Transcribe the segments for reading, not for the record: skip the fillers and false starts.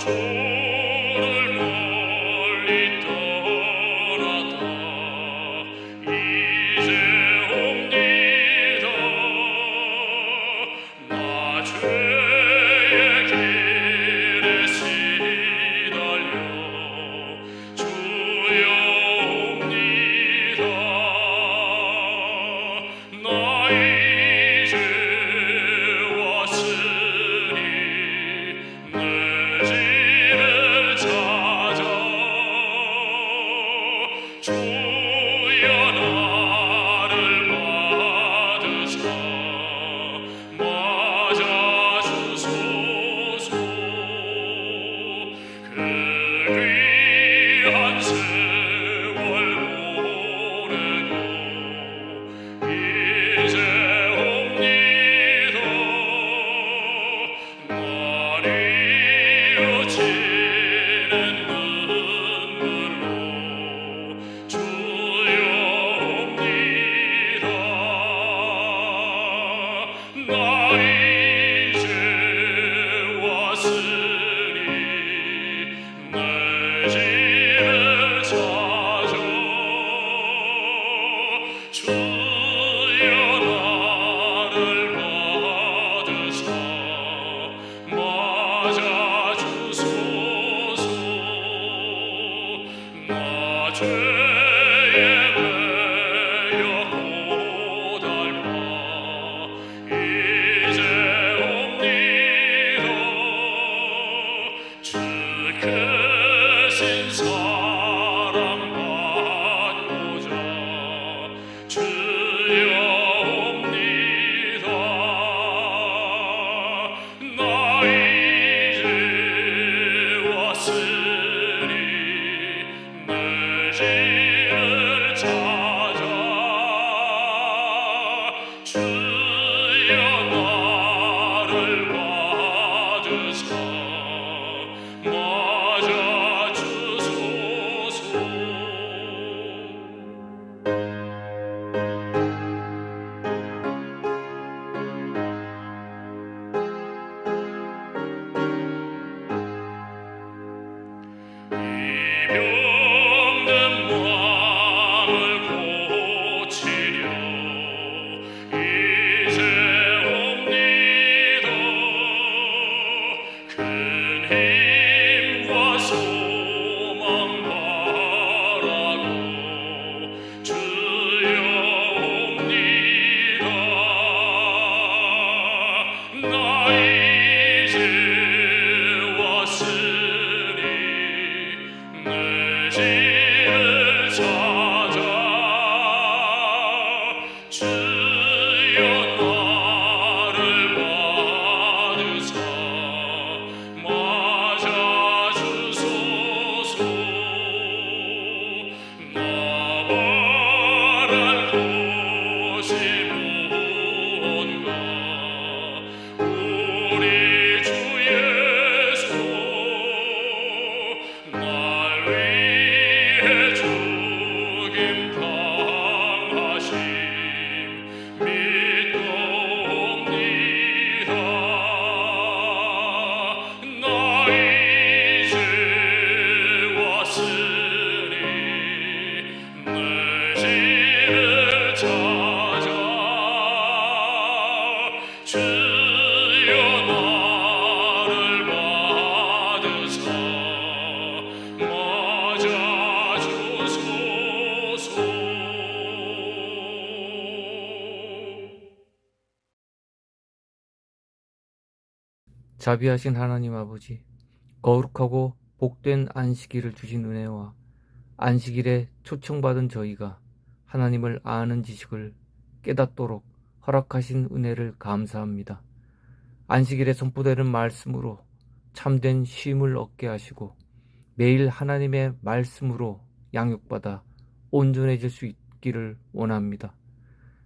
주를 멀리 떠났다. 이제 옵니다. 나 죄의 길에 시달려 주여 옵니다. 나 이제 왔으니 내 집을 찾아 주여 나를 받으사 맞아주소서. 그 귀한 세월 보내고 이제 옵니다. 날이 어치는 눈물로 주여 옵니다. 나 이제 왔으니 내 집을 찾아 주여 나를 받으사 맞아주소서. 나 죄에 매여 고달파 이제 옵니다. 주 크신 사랑 받고자 주여 옵니다. 나 이제 왔으니 내 집을 찾아 주여 나를 받으사 맞아주소서. 이 병든 마음을 고치려 이제 옵니다. 큰 힘과 소망 바라고 주여 옵니다. 나 이제 왔으니 내 집을 찾아 주여 나를 받으사 맞아주소서. 나 바랄 곳이 무언가 우리 주 예수 날 위해 죽임 당하심 믿고 옵니다. 나 이제 왔으니 내 집을 찾아 주여 나를 받으사 맞아주소서. 자비하신 하나님 아버지, 거룩하고 복된 안식일을 주신 은혜와 안식일에 초청받은 저희가 하나님을 아는 지식을 깨닫도록 허락하신 은혜를 감사합니다. 안식일에 선포되는 말씀으로 참된 쉼을 얻게 하시고 매일 하나님의 말씀으로 양육받아 온전해질 수 있기를 원합니다.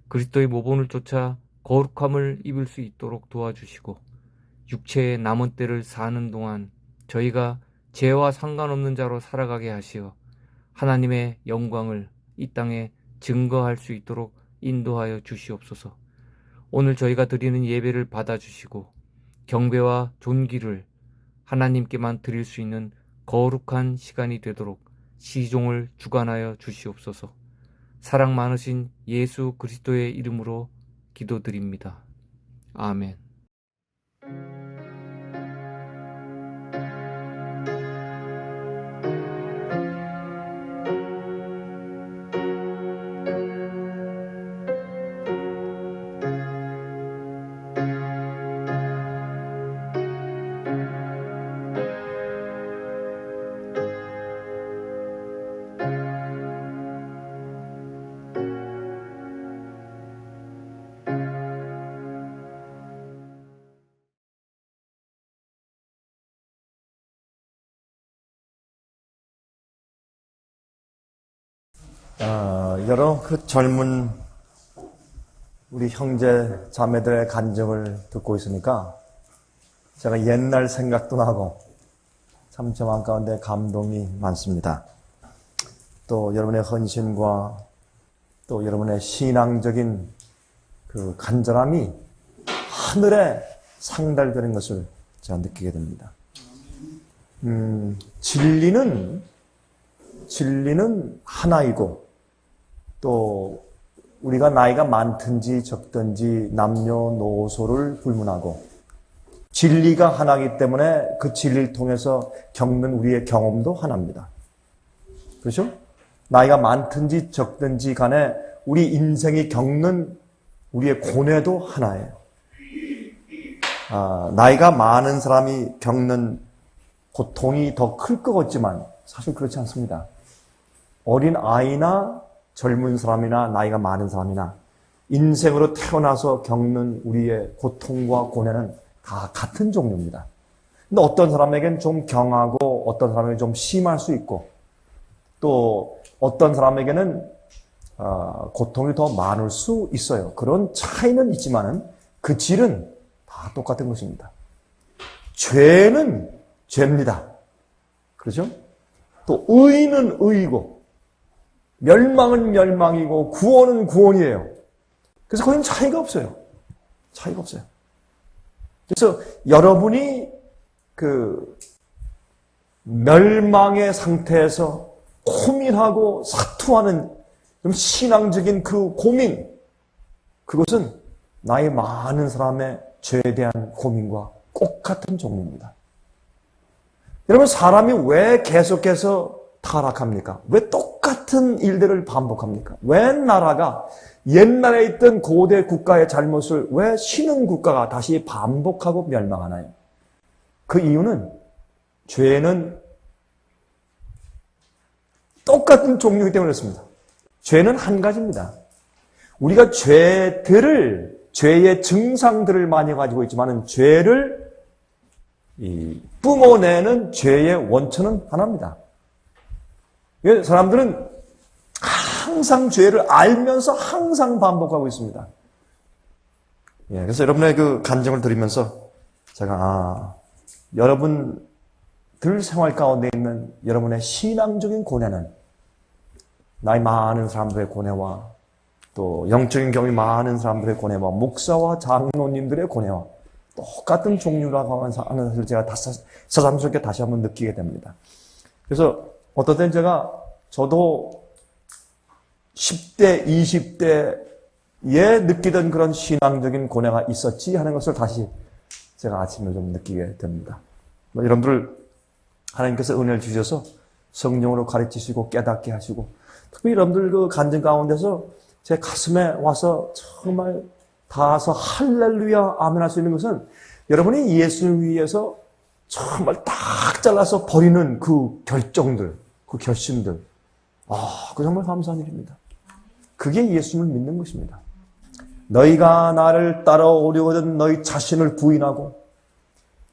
그리스도의 모본을 쫓아 거룩함을 입을 수 있도록 도와주시고 육체의 남은 때를 사는 동안 저희가 죄와 상관없는 자로 살아가게 하시어 하나님의 영광을 이 땅에 증거할 수 있도록 인도하여 주시옵소서. 오늘 저희가 드리는 예배를 받아주시고 경배와 존귀를 하나님께만 드릴 수 있는 거룩한 시간이 되도록 시종을 주관하여 주시옵소서. 사랑 많으신 예수 그리스도의 이름으로 기도드립니다. 아멘. 여러 그 젊은 우리 형제 자매들의 간증을 듣고 있으니까 제가 옛날 생각도 나고 참 저 마음 가운데 감동이 많습니다. 또 여러분의 헌신과 또 여러분의 신앙적인 그 간절함이 하늘에 상달되는 것을 제가 느끼게 됩니다. 진리는 하나이고 또 우리가 나이가 많든지 적든지 남녀노소를 불문하고 진리가 하나이기 때문에 그 진리를 통해서 겪는 우리의 경험도 하나입니다. 그렇죠? 나이가 많든지 적든지 간에 우리 인생이 겪는 우리의 고뇌도 하나예요. 나이가 많은 사람이 겪는 고통이 더 클 것 같지만 사실 그렇지 않습니다. 어린 아이나 젊은 사람이나 나이가 많은 사람이나 인생으로 태어나서 겪는 우리의 고통과 고뇌는 다 같은 종류입니다. 근데 어떤 사람에겐 좀 경하고 어떤 사람에겐 좀 심할 수 있고 또 어떤 사람에게는 고통이 더 많을 수 있어요. 그런 차이는 있지만은 그 질은 다 똑같은 것입니다. 죄는 죄입니다. 그렇죠? 또 의는 의이고 멸망은 멸망이고 구원은 구원이에요. 그래서 거기는 차이가 없어요. 차이가 없어요. 그래서 여러분이 그 멸망의 상태에서 고민하고 사투하는 좀 신앙적인 그 고민, 그것은 나이 많은 사람의 죄에 대한 고민과 똑같은 종류입니다. 여러분, 사람이 왜 계속해서 타락합니까? 왜 똑같은 일들을 반복합니까? 왜 나라가 옛날에 있던 고대 국가의 잘못을 왜 신흥 국가가 다시 반복하고 멸망하나요? 그 이유는 죄는 똑같은 종류이기 때문에 그렇습니다. 죄는 한 가지입니다. 우리가 죄의 증상들을 많이 가지고 있지만 죄를 뿜어내는 죄의 원천은 하나입니다. 사람들은 항상 죄를 알면서 항상 반복하고 있습니다. 그래서 여러분의 그 간증을 들으면서 제가 여러분들 생활 가운데 있는 여러분의 신앙적인 고뇌는 나이 많은 사람들의 고뇌와 또 영적인 경험이 많은 사람들의 고뇌와 목사와 장로님들의 고뇌와 똑같은 종류라고 하는 것을 제가 새삼스럽게 다시 한번 느끼게 됩니다. 그래서 어떤 때는 저도 10대, 20대에 느끼던 그런 신앙적인 고뇌가 있었지 하는 것을 다시 제가 아침에 좀 느끼게 됩니다. 여러분들 하나님께서 은혜를 주셔서 성령으로 가르치시고 깨닫게 하시고 특히 여러분들 그 간증 가운데서 제 가슴에 와서 정말 닿아서 할렐루야 아멘 할 수 있는 것은 여러분이 예수를 위해서 정말 딱 잘라서 버리는 그 결정들, 그 결심들. 그거 정말 감사한 일입니다. 그게 예수님을 믿는 것입니다. 너희가 나를 따라오려거든 너희 자신을 부인하고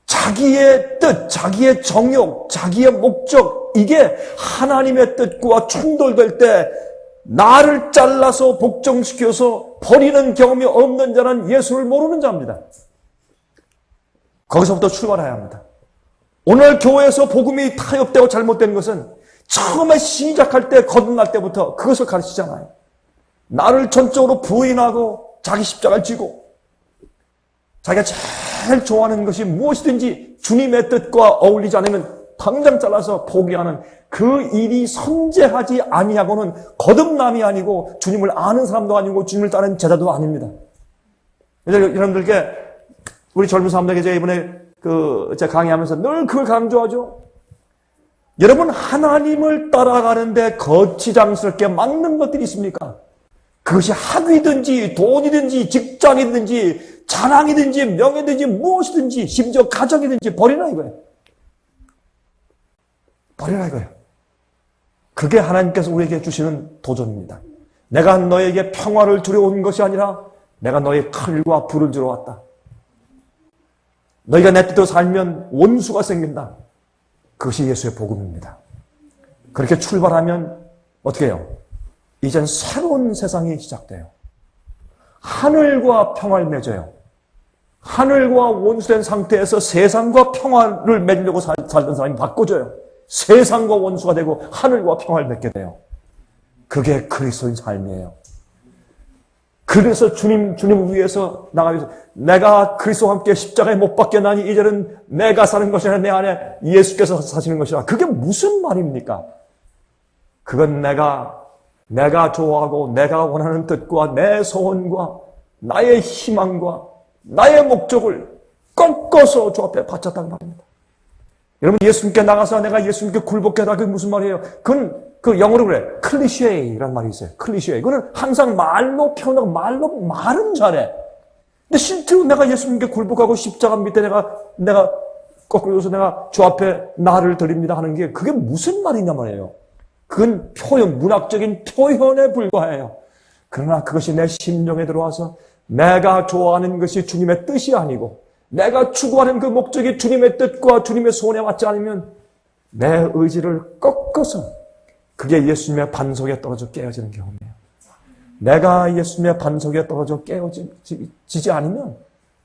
자기의 뜻, 자기의 정욕, 자기의 목적 이게 하나님의 뜻과 충돌될 때 나를 잘라서 복종시켜서 버리는 경험이 없는 자는 예수를 모르는 자입니다. 거기서부터 출발해야 합니다. 오늘 교회에서 복음이 타협되고 잘못된 것은 처음에 시작할 때 거듭날 때부터 그것을 가르치잖아요. 나를 전적으로 부인하고 자기 십자가를 지고 자기가 제일 좋아하는 것이 무엇이든지 주님의 뜻과 어울리지 않으면 당장 잘라서 포기하는 그 일이 선제하지 아니하고는 거듭남이 아니고 주님을 아는 사람도 아니고 주님을 따르는 제자도 아닙니다. 여러분들께 우리 젊은 사람들에게 제가 이번에 제가 강의하면서 늘 그걸 강조하죠. 여러분 하나님을 따라가는데 거치장스럽게 막는 것들이 있습니까? 그것이 학위든지 돈이든지 직장이든지 자랑이든지 명예든지 무엇이든지 심지어 가정이든지 버리라 이거예요. 버리라 이거예요. 그게 하나님께서 우리에게 주시는 도전입니다. 내가 너에게 평화를 주려 온 것이 아니라 내가 너의 칼과 불을 주러 왔다. 너희가 내 뜻대로 살면 원수가 생긴다. 그것이 예수의 복음입니다. 그렇게 출발하면 어떻게 해요? 이젠 새로운 세상이 시작돼요. 하늘과 평화를 맺어요. 하늘과 원수된 상태에서 세상과 평화를 맺으려고 살던 사람이 바꿔줘요. 세상과 원수가 되고 하늘과 평화를 맺게 돼요. 그게 그리스도인 삶이에요. 그래서 주님을 위해서 나가기 위해서 내가 그리스도와 함께 십자가에 못 박혀나니 이제는 내가 사는 것이 아니라 내 안에 예수께서 사시는 것이라. 그게 무슨 말입니까? 그건 내가 좋아하고 내가 원하는 뜻과 내 소원과 나의 희망과 나의 목적을 꺾어서 주 앞에 바쳤다는 말입니다. 여러분 예수님께 나가서 내가 예수님께 굴복하다 그게 무슨 말이에요? 그건 그 영어로 그래. 클리셰이라는 말이 있어요. 클리셰. 이거는 항상 말로 표현하고 말은 잘해. 근데 실제로 내가 예수님께 굴복하고 십자가 밑에 내가 거꾸로 서서 내가 주 앞에 나를 드립니다 하는 게 그게 무슨 말이냐 말이에요. 그건 문학적인 표현에 불과해요. 그러나 그것이 내 심령에 들어와서 내가 좋아하는 것이 주님의 뜻이 아니고 내가 추구하는 그 목적이 주님의 뜻과 주님의 소원에 맞지 않으면 내 의지를 꺾어서 그게 예수님의 반석에 떨어져 깨어지는 경험이에요. 내가 예수님의 반석에 떨어져 깨어지지 않으면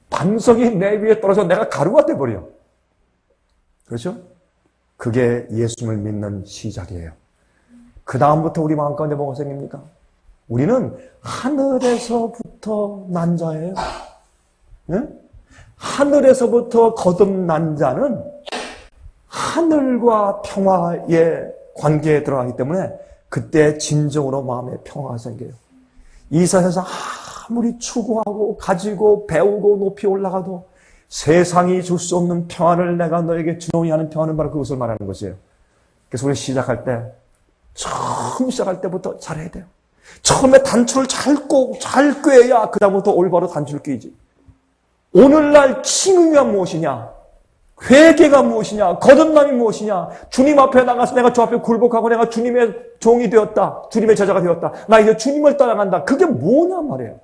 반석이 내 위에 떨어져 내가 가루가 돼버려. 그렇죠? 그게 예수님을 믿는 시작이에요. 그 다음부터 우리 마음 가운데 뭐가 생깁니까? 우리는 하늘에서부터 난 자예요. 네? 하늘에서부터 거듭난 자는 하늘과 평화의 관계에 들어가기 때문에 그때 진정으로 마음에 평화가 생겨요. 이 세상에서 아무리 추구하고 가지고 배우고 높이 올라가도 세상이 줄 수 없는 평화를 내가 너에게 주노니 하는 평화는 바로 그것을 말하는 것이에요. 그래서 우리 처음 시작할 때부터 잘해야 돼요. 처음에 단추를 잘 꿰야 그 다음부터 올바로 단추를 꿰지. 오늘날 칭의가 무엇이냐? 회개가 무엇이냐? 거듭남이 무엇이냐? 주님 앞에 나가서 내가 주 앞에 굴복하고 내가 주님의 종이 되었다. 주님의 제자가 되었다. 나 이제 주님을 따라간다. 그게 뭐냐 말이에요.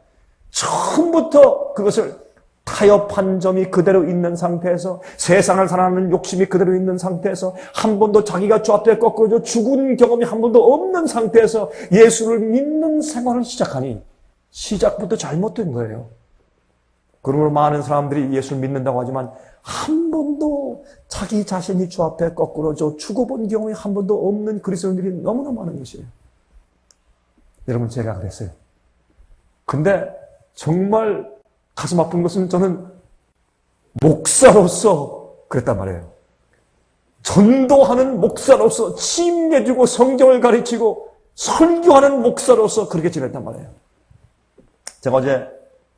처음부터 그것을 타협한 점이 그대로 있는 상태에서 세상을 사랑하는 욕심이 그대로 있는 상태에서 한 번도 자기가 주 앞에 거꾸로져 죽은 경험이 한 번도 없는 상태에서 예수를 믿는 생활을 시작하니 시작부터 잘못된 거예요. 그러므로 많은 사람들이 예수를 믿는다고 하지만 한 번도 자기 자신이 주 앞에 거꾸로져 죽어본 경험이 한 번도 없는 그리스도인들이 너무나 많은 것이에요. 여러분 제가 그랬어요. 근데 정말 가슴 아픈 것은 저는 목사로서 그랬단 말이에요. 전도하는 목사로서 침례주고 성경을 가르치고 설교하는 목사로서 그렇게 지냈단 말이에요. 제가 어제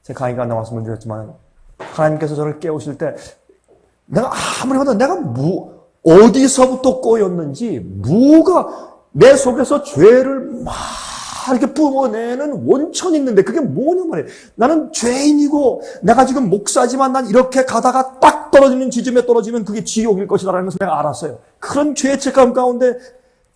제 강의가 나와서 문제였지만 하나님께서 저를 깨우실 때 내가 아무리 봐도 내가 어디서부터 꼬였는지 뭐가 내 속에서 죄를 막 이렇게 뿜어내는 원천이 있는데 그게 뭐냐 말이에요. 나는 죄인이고 내가 지금 목사지만 난 이렇게 가다가 딱 떨어지는 지점에 떨어지면 그게 지옥일 것이다라는 것을 내가 알았어요. 그런 죄책감 가운데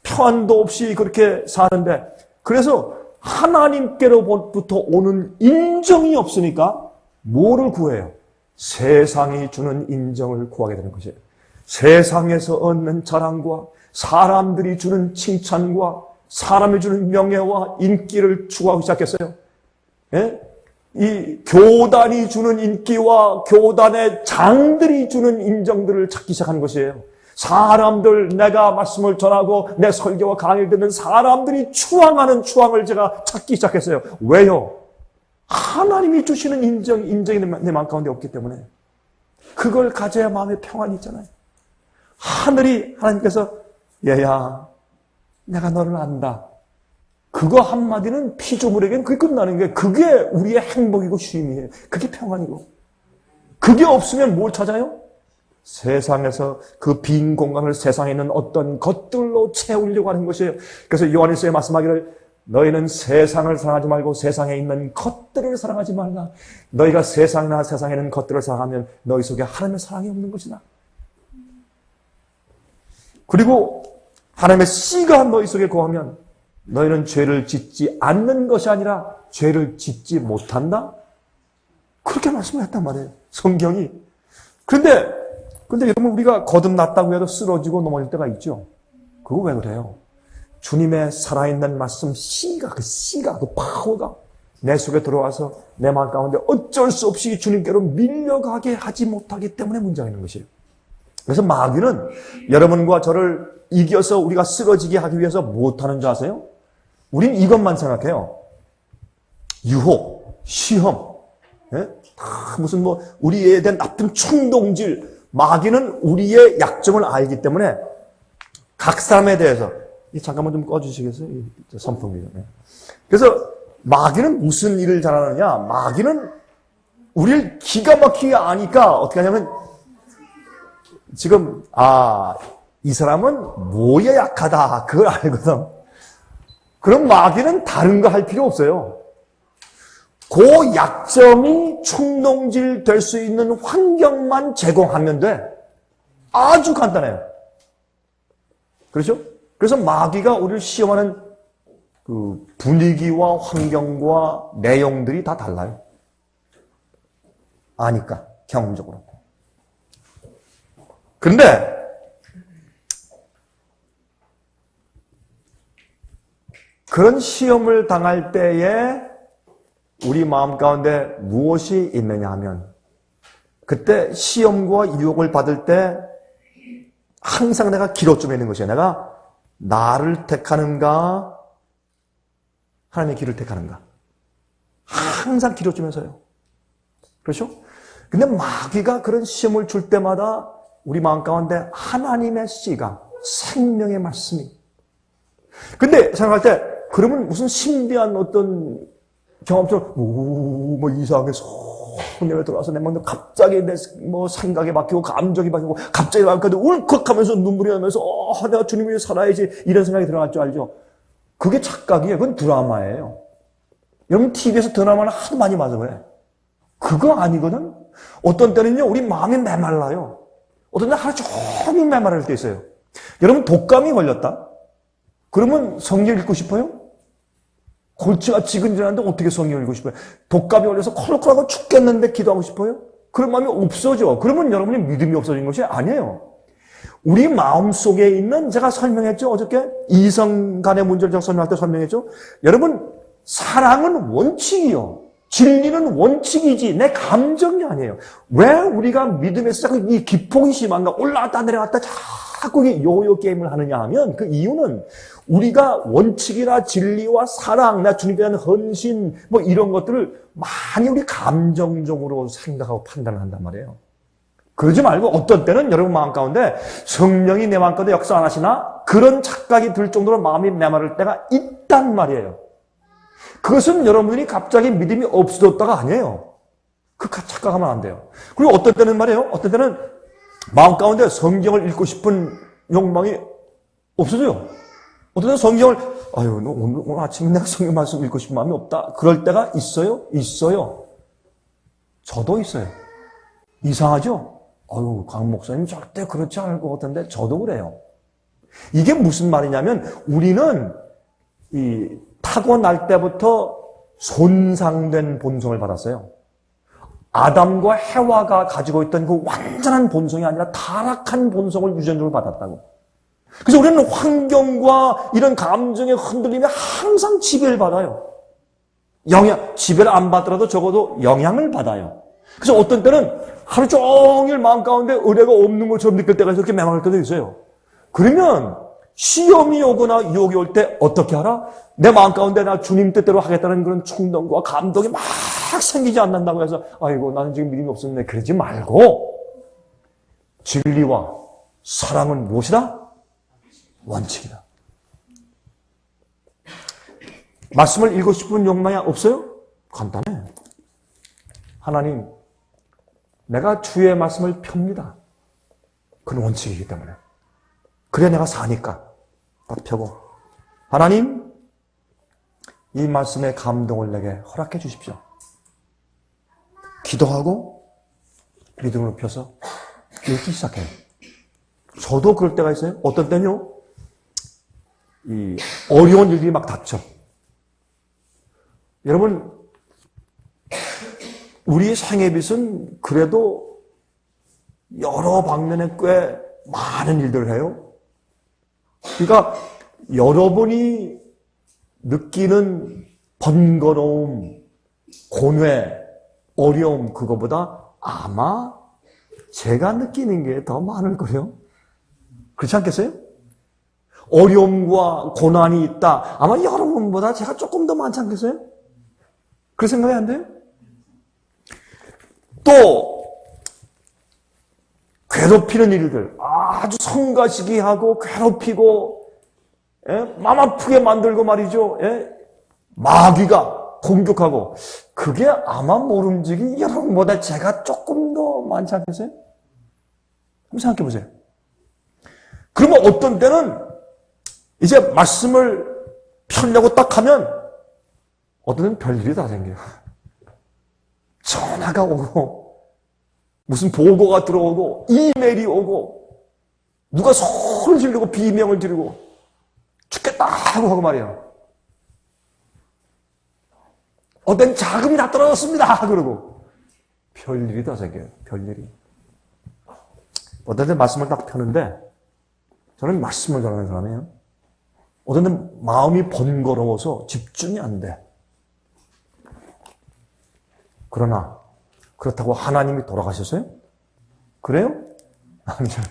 평안도 없이 그렇게 사는데 그래서 하나님께로부터 오는 인정이 없으니까 뭐를 구해요? 세상이 주는 인정을 구하게 되는 것이에요. 세상에서 얻는 자랑과 사람들이 주는 칭찬과 사람이 주는 명예와 인기를 추구하기 시작했어요. 예? 이 교단이 주는 인기와 교단의 장들이 주는 인정들을 찾기 시작한 것이에요. 사람들, 내가 말씀을 전하고 내 설교와 강의를 듣는 사람들이 추앙하는 추앙을 제가 찾기 시작했어요. 왜요? 하나님이 주시는 인정이 내 마음 가운데 없기 때문에. 그걸 가져야 마음에 평안이 있잖아요. 하늘이 하나님께서 얘야 내가 너를 안다. 그거 한마디는 피조물에게는 그게 끝나는 게 그게 우리의 행복이고 쉼이에요. 그게 평안이고. 그게 없으면 뭘 찾아요? 세상에서 그 빈 공간을 세상에 있는 어떤 것들로 채우려고 하는 것이에요. 그래서 요한일서에 말씀하기를 너희는 세상을 사랑하지 말고 세상에 있는 것들을 사랑하지 말라. 너희가 세상이나 세상에 있는 것들을 사랑하면 너희 속에 하나님의 사랑이 없는 것이다. 그리고 하나님의 씨가 너희 속에 거하면 너희는 죄를 짓지 않는 것이 아니라 죄를 짓지 못한다? 그렇게 말씀을 했단 말이에요. 성경이. 근데 여러분 우리가 거듭났다고 해도 쓰러지고 넘어질 때가 있죠. 그거 왜 그래요? 주님의 살아있는 말씀 씨가 그 파워가 내 속에 들어와서 내 마음 가운데 어쩔 수 없이 주님께로 밀려가게 하지 못하기 때문에 문제가 있는 것이에요. 그래서 마귀는 여러분과 저를 이겨서 우리가 쓰러지게 하기 위해서 못하는 줄 아세요? 우린 이것만 생각해요. 유혹, 시험, 예? 무슨 우리에 대한 나쁜 충동질. 마귀는 우리의 약점을 알기 때문에 각 사람에 대해서 잠깐만 좀 꺼주시겠어요? 선풍기요. 네. 그래서 마귀는 무슨 일을 잘하느냐? 마귀는 우리를 기가 막히게 아니까 어떻게 하냐면 지금 이 사람은 뭐에 약하다 그걸 알거든. 그럼 마귀는 다른 거 할 필요 없어요. 그 약점이 충동질 될 수 있는 환경만 제공하면 돼. 아주 간단해요. 그렇죠? 그래서 마귀가 우리를 시험하는 그 분위기와 환경과 내용들이 다 달라요. 아니까, 경험적으로. 그런데 그런 시험을 당할 때에 우리 마음 가운데 무엇이 있느냐 하면 그때 시험과 유혹을 받을 때 항상 내가 기로점에 있는 것이에요. 내가 나를 택하는가 하나님의 길을 택하는가. 항상 기로점에 서요. 그렇죠? 근데 마귀가 그런 시험을 줄 때마다 우리 마음 가운데 하나님의 씨가 생명의 말씀이. 근데 생각할 때 그러면 무슨 신비한 어떤 경험처럼 이상하게 성령에 들어와서 내 마음에 갑자기 내 생각이 바뀌고 감정이 바뀌고 갑자기 마음까지 울컥하면서 눈물이 나면서 내가 주님 위해 살아야지 이런 생각이 들어갈 줄 알죠? 그게 착각이에요. 그건 드라마예요. 여러분 TV에서 드라마는 하도 많이 봐서 그래. 그거 아니거든. 어떤 때는요 우리 마음이 메말라요. 어떤 때는 하루 종일 메마를 때 있어요. 여러분 독감이 걸렸다. 그러면 성경 읽고 싶어요? 골치가 지근질하는데 어떻게 성경 읽고 싶어요? 독감이 걸려서 콜록콜하고 죽겠는데 기도하고 싶어요? 그런 마음이 없어져. 그러면 여러분이 믿음이 없어진 것이 아니에요. 우리 마음속에 있는 제가 설명했죠. 어저께 이성 간의 문제를 제가 설명할 때 설명했죠. 여러분 사랑은 원칙이요. 진리는 원칙이지 내 감정이 아니에요. 왜 우리가 믿음에서 자꾸 이 기폭이 심한가 올라갔다 내려갔다 자꾸 요요 게임을 하느냐 하면 그 이유는 우리가 원칙이나 진리와 사랑, 나 주님에 대한 헌신 이런 것들을 많이 우리 감정적으로 생각하고 판단을 한단 말이에요. 그러지 말고 어떤 때는 여러분 마음 가운데 성령이 내 마음 가운데 역사 안 하시나 그런 착각이 들 정도로 마음이 메마를 때가 있단 말이에요. 그것은 여러분이 갑자기 믿음이 없어졌다가 아니에요. 그 착각하면 안 돼요. 그리고 어떤 때는 말이에요. 어떤 때는 마음 가운데 성경을 읽고 싶은 욕망이 없어져요. 어떤 때는 성경을 너 오늘 아침에 내가 성경 말씀 읽고 싶은 마음이 없다. 그럴 때가 있어요? 있어요. 저도 있어요. 이상하죠? 강 목사님 절대 그렇지 않을 것 같은데 저도 그래요. 이게 무슨 말이냐면 우리는 이 타고날 때부터 손상된 본성을 받았어요. 아담과 해와가 가지고 있던 그 완전한 본성이 아니라 타락한 본성을 유전적으로 받았다고. 그래서 우리는 환경과 이런 감정의 흔들림에 항상 지배를 받아요. 지배를 안 받더라도 적어도 영향을 받아요. 그래서 어떤 때는 하루 종일 마음 가운데 의뢰가 없는 것처럼 느낄 때가 이렇게 메마를 때도 있어요. 그러면 시험이 오거나 유혹이 올 때 어떻게 하라? 내 마음 가운데 나 주님 뜻대로 하겠다는 그런 충동과 감동이 막 생기지 않는다고 해서 나는 지금 믿음이 없었는데 그러지 말고 진리와 사랑은 무엇이다? 원칙이다. 말씀을 읽고 싶은 욕망이 없어요? 간단해. 하나님, 내가 주의 말씀을 펴니다. 그건 원칙이기 때문에. 그래 내가 사니까 딱 펴고, 하나님, 이 말씀의 감동을 내게 허락해 주십시오. 기도하고 믿음으로 펴서 읽기 시작해요. 저도 그럴 때가 있어요. 어떤 때는요, 이 어려운 일들이 막 닥쳐. 여러분, 우리 생애빛은 그래도 여러 방면에 꽤 많은 일들을 해요. 그러니까 여러분이 느끼는 번거로움, 고뇌, 어려움, 그거보다 아마 제가 느끼는 게 더 많을 거예요. 그렇지 않겠어요? 어려움과 고난이 있다. 아마 여러분보다 제가 조금 더 많지 않겠어요? 그런 생각이 안 돼요? 또 괴롭히는 일들, 아주 성가시기하고 괴롭히고, 마음 아프게 만들고 말이죠. 마귀가 공격하고, 그게 아마 모름지기 여러분보다 제가 조금 더 많지 않겠어요? 한번 생각해 보세요. 그러면 어떤 때는 이제 말씀을 펴려고 딱 하면 어떤 때는 별일이 다 생겨요. 전화가 오고, 무슨 보고가 들어오고, 이메일이 오고, 누가 소리를 지르고 비명을 지르고, 죽겠다 하고 말이야. 어떤 자금이 다 떨어졌습니다. 그러고. 별일이 다 생겨요. 별일이. 어떤 때 말씀을 딱 펴는데, 저는 말씀을 전하는 사람이에요. 어떤 때 마음이 번거로워서 집중이 안 돼. 그러나 그렇다고 하나님이 돌아가셨어요? 그래요? 아니죠.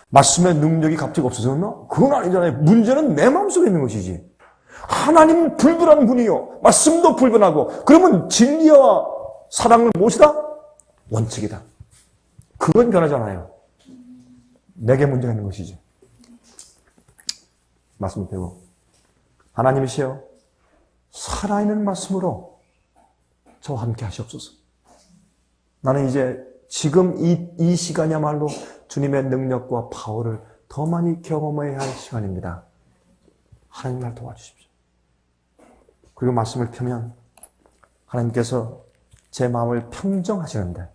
말씀의 능력이 갑자기 없어졌나? 그건 아니잖아요. 문제는 내 마음속에 있는 것이지. 하나님은 불변한 분이요. 말씀도 불변하고. 그러면 진리와 사랑을 무엇이다? 원칙이다. 그건 변하잖아요. 내게 문제가 있는 것이지. 말씀을 배우고. 하나님이시여, 살아있는 말씀으로 저와 함께 하시옵소서. 나는 이제 지금 이 시간이야말로 주님의 능력과 파워를 더 많이 경험해야 할 시간입니다. 하나님 날 도와주십시오. 그리고 말씀을 펴면 하나님께서 제 마음을 평정하시는데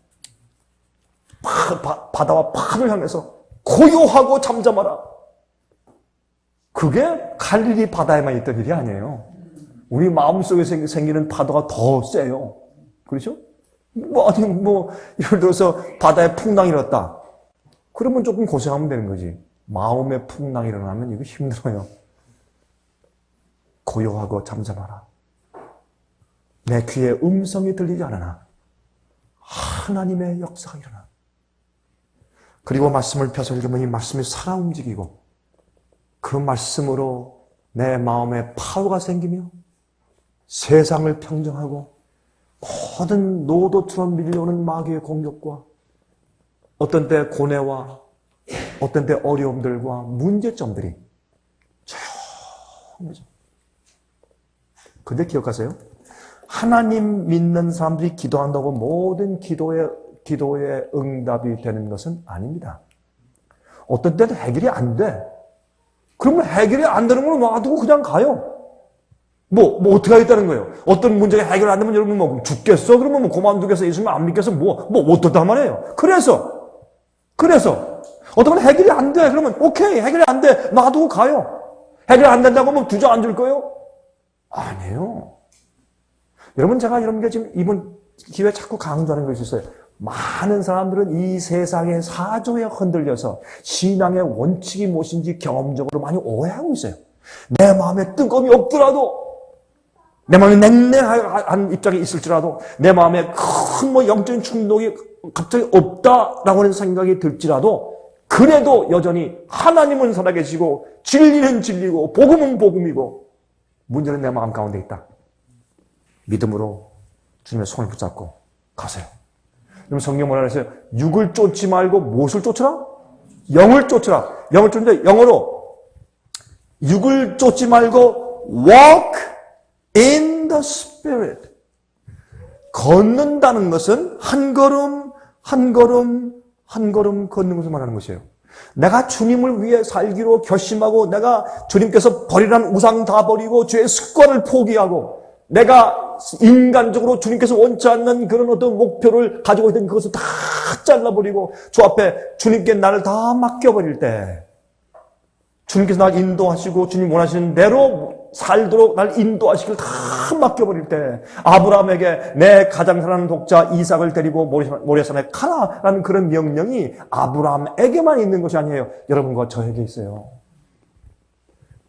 바다와 파를 향해서 고요하고 잠잠하라. 그게 갈릴리 바다에만 있던 일이 아니에요. 우리 마음속에 생기는 파도가 더 세요. 그렇죠? 예를 들어서 바다에 풍랑이 일었다. 그러면 조금 고생하면 되는 거지. 마음에 풍랑이 일어나면 이거 힘들어요. 고요하고 잠잠하라. 내 귀에 음성이 들리지 않으나 하나님의 역사가 일어나. 그리고 말씀을 펴서 읽으면 이 말씀이 살아 움직이고 그 말씀으로 내 마음에 파워가 생기며 세상을 평정하고 모든 노도처럼 밀려오는 마귀의 공격과 어떤 때 고뇌와 어떤 때 어려움들과 문제점들이 조용해져. 근데 기억하세요? 하나님 믿는 사람들이 기도한다고 모든 기도에 응답이 되는 것은 아닙니다. 어떤 때는 해결이 안 돼. 그러면 해결이 안 되는 걸 놔두고 그냥 가요. 어떻게 하겠다는 거예요? 어떤 문제가 해결 안 되면 여러분 죽겠어? 그러면 그만두겠어? 예수님 안 믿겠어? 어떻단 말이에요? 그래서 어떤 건 해결이 안 돼. 그러면 오케이, 해결이 안 돼. 놔두고 가요. 해결 안 된다고 하면 주저앉을 거예요? 아니에요. 여러분, 제가 이런 게 지금 이번 기회에 자꾸 강조하는 것이 있어요. 많은 사람들은 이 세상의 사조에 흔들려서 신앙의 원칙이 무엇인지 경험적으로 많이 오해하고 있어요. 내 마음에 뜨거움이 없더라도, 내 마음에 냉랭한 입장이 있을지라도, 내 마음에 큰 영적인 충동이 갑자기 없다라고 하는 생각이 들지라도, 그래도 여전히 하나님은 살아계시고, 진리는 진리고, 복음은 복음이고, 문제는 내 마음 가운데 있다. 믿음으로 주님의 손을 붙잡고 가세요. 그럼 성경 뭐라 그랬어요? 육을 쫓지 말고 무엇을 쫓으라? 영을 쫓으라. 영을 쫓는데 영어로 육을 쫓지 말고 walk in the spirit. 걷는다는 것은 한 걸음 한 걸음 한 걸음 걷는 것을 말하는 것이에요. 내가 주님을 위해 살기로 결심하고 내가 주님께서 버리라는 우상 다 버리고 죄의 습관을 포기하고 내가 인간적으로 주님께서 원치 않는 그런 어떤 목표를 가지고 있던 그것을 다 잘라버리고 주 앞에 주님께 나를 다 맡겨버릴 때 주님께서 나를 인도하시고 주님 원하시는 대로 살도록 나를 인도하시길 다 맡겨버릴 때 아브라함에게 내 가장 사랑하는 독자 이삭을 데리고 모리아산에 가라라는 그런 명령이 아브라함에게만 있는 것이 아니에요. 여러분과 저에게 있어요.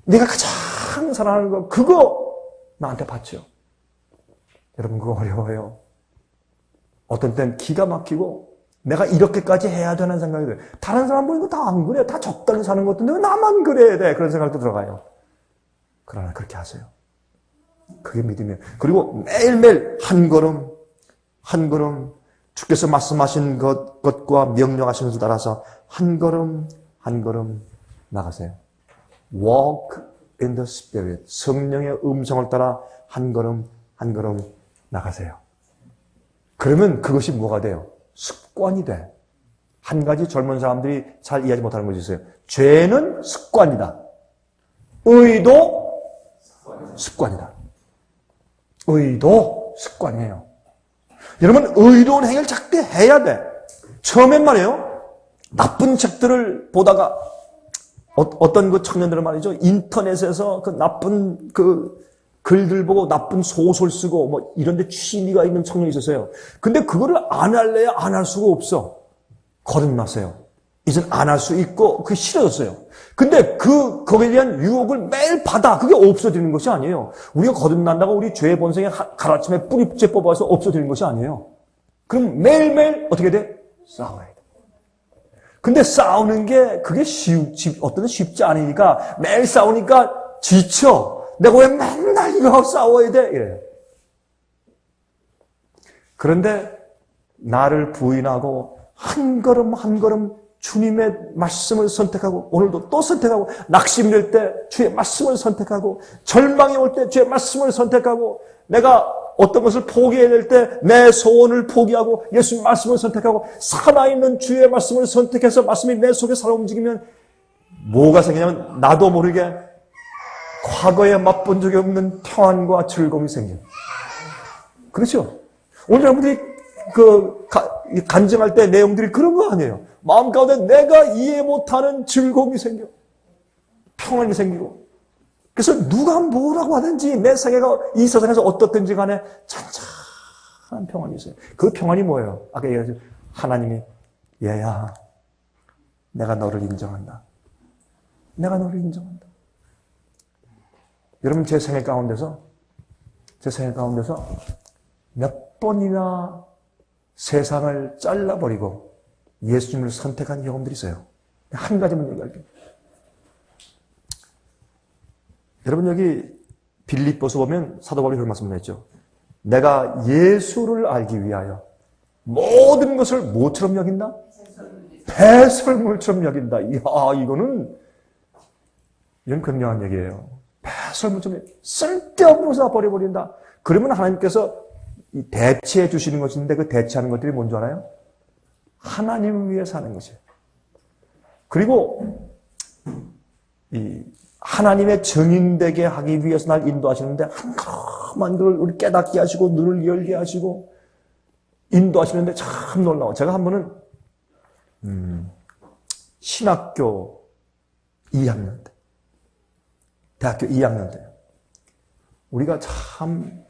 내가 가장 사랑하는 거 그거 나한테 바치요. 여러분 그거 어려워요. 어떤 땐 기가 막히고 내가 이렇게까지 해야 되는 생각이 들어요. 다른 사람 보니까 다 안 그래. 다 적당히 사는 것도 왜 나만 그래야 돼. 그런 생각도 들어가요. 그러나 그렇게 하세요. 그게 믿음이에요. 그리고 매일매일 한 걸음 한 걸음 주께서 말씀하신 것과 명령하신 것을 따라서 한 걸음 한 걸음 나가세요. Walk in the Spirit. 성령의 음성을 따라 한 걸음 한 걸음 나가세요. 그러면 그것이 뭐가 돼요? 습관이 돼. 한 가지 젊은 사람들이 잘 이해하지 못하는 것이 있어요. 죄는 습관이다. 의도 습관이다. 의도 습관이에요. 여러분 의로운 행위를 자꾸 해야 돼. 처음엔 말이에요. 나쁜 책들을 보다가 어떤 그 청년들은 말이죠. 인터넷에서 그 나쁜 그 글들 보고 나쁜 소설 쓰고 뭐 이런 데 취미가 있는 청년이 있었어요. 근데 그거를 안 할래야 안 할 수가 없어. 거듭났어요. 이젠 안 할 수 있고 그게 싫어졌어요. 근데 거기에 대한 유혹을 매일 받아. 그게 없어지는 것이 아니에요. 우리가 거듭난다고 우리 죄의 본성에 가라침에 뿌리째 뽑아서 없어지는 것이 아니에요. 그럼 매일매일 어떻게 돼? 싸워야 돼. 근데 싸우는 게 그게 어떤 때 쉽지 않으니까 매일 싸우니까 지쳐. 내가 왜 맨날 이거 싸워야 돼? 이래요. 그런데 나를 부인하고 한 걸음 한 걸음 주님의 말씀을 선택하고 오늘도 또 선택하고 낙심이 될 때 주의 말씀을 선택하고 절망이 올 때 주의 말씀을 선택하고 내가 어떤 것을 포기해야 될 때 내 소원을 포기하고 예수님 말씀을 선택하고 살아있는 주의 말씀을 선택해서 말씀이 내 속에 살아 움직이면 뭐가 생기냐면 나도 모르게 과거에 맛본 적이 없는 평안과 즐거움이 생겨요. 그렇죠? 오늘 여러분들이 간증할 때 내용들이 그런 거 아니에요. 마음 가운데 내가 이해 못하는 즐거움이 생겨. 평안이 생기고. 그래서 누가 뭐라고 하든지 내 세계가 이 세상에서 어떻든지 간에 잔잔한 평안이 있어요. 그 평안이 뭐예요? 아까 얘기했죠. 하나님이 얘야 내가 너를 인정한다. 내가 너를 인정한다. 여러분 제 생애 가운데서 몇 번이나 세상을 잘라버리고 예수님을 선택한 경험들이 있어요. 한 가지만 얘기할게요. 여러분 여기 빌립보서 보면 사도 바울이 그런 말씀을 했죠. 내가 예수를 알기 위하여 모든 것을 뭐처럼 여긴다? 배설물처럼 여긴다. 이야 이건 굉장한 얘기예요. 배설물처럼 쓸데없는 것을 다 버려버린다. 그러면 하나님께서 대체해 주시는 것인데 그 대체하는 것들이 뭔지 알아요? 하나님을 위해 사는 것이에요. 그리고 이 하나님의 증인되게 하기 위해서 날 인도하시는데 한 걸음 한 걸음 우리 깨닫게 하시고 눈을 열게 하시고 인도하시는데 참 놀라워. 제가 한 번은 신학교 2학년 때 대학교 2학년 때 우리가 참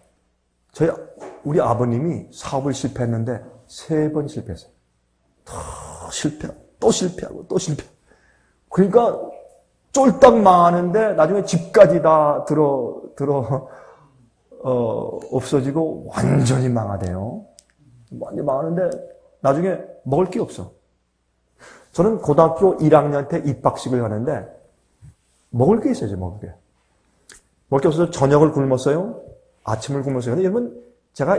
우리 아버님이 사업을 실패했는데 3번 실패했어요. 또 실패하고 또 실패하고. 그러니까 쫄딱 망하는데 나중에 집까지 다 없어지고 완전히 망하대요. 완전히 망하는데 나중에 먹을 게 없어. 저는 고등학교 1학년 때 입학식을 가는데 먹을 게 있어야죠, 먹을 게. 먹을 게 없어서 저녁을 굶었어요. 아침을 굶었어요. 근데 여러분 제가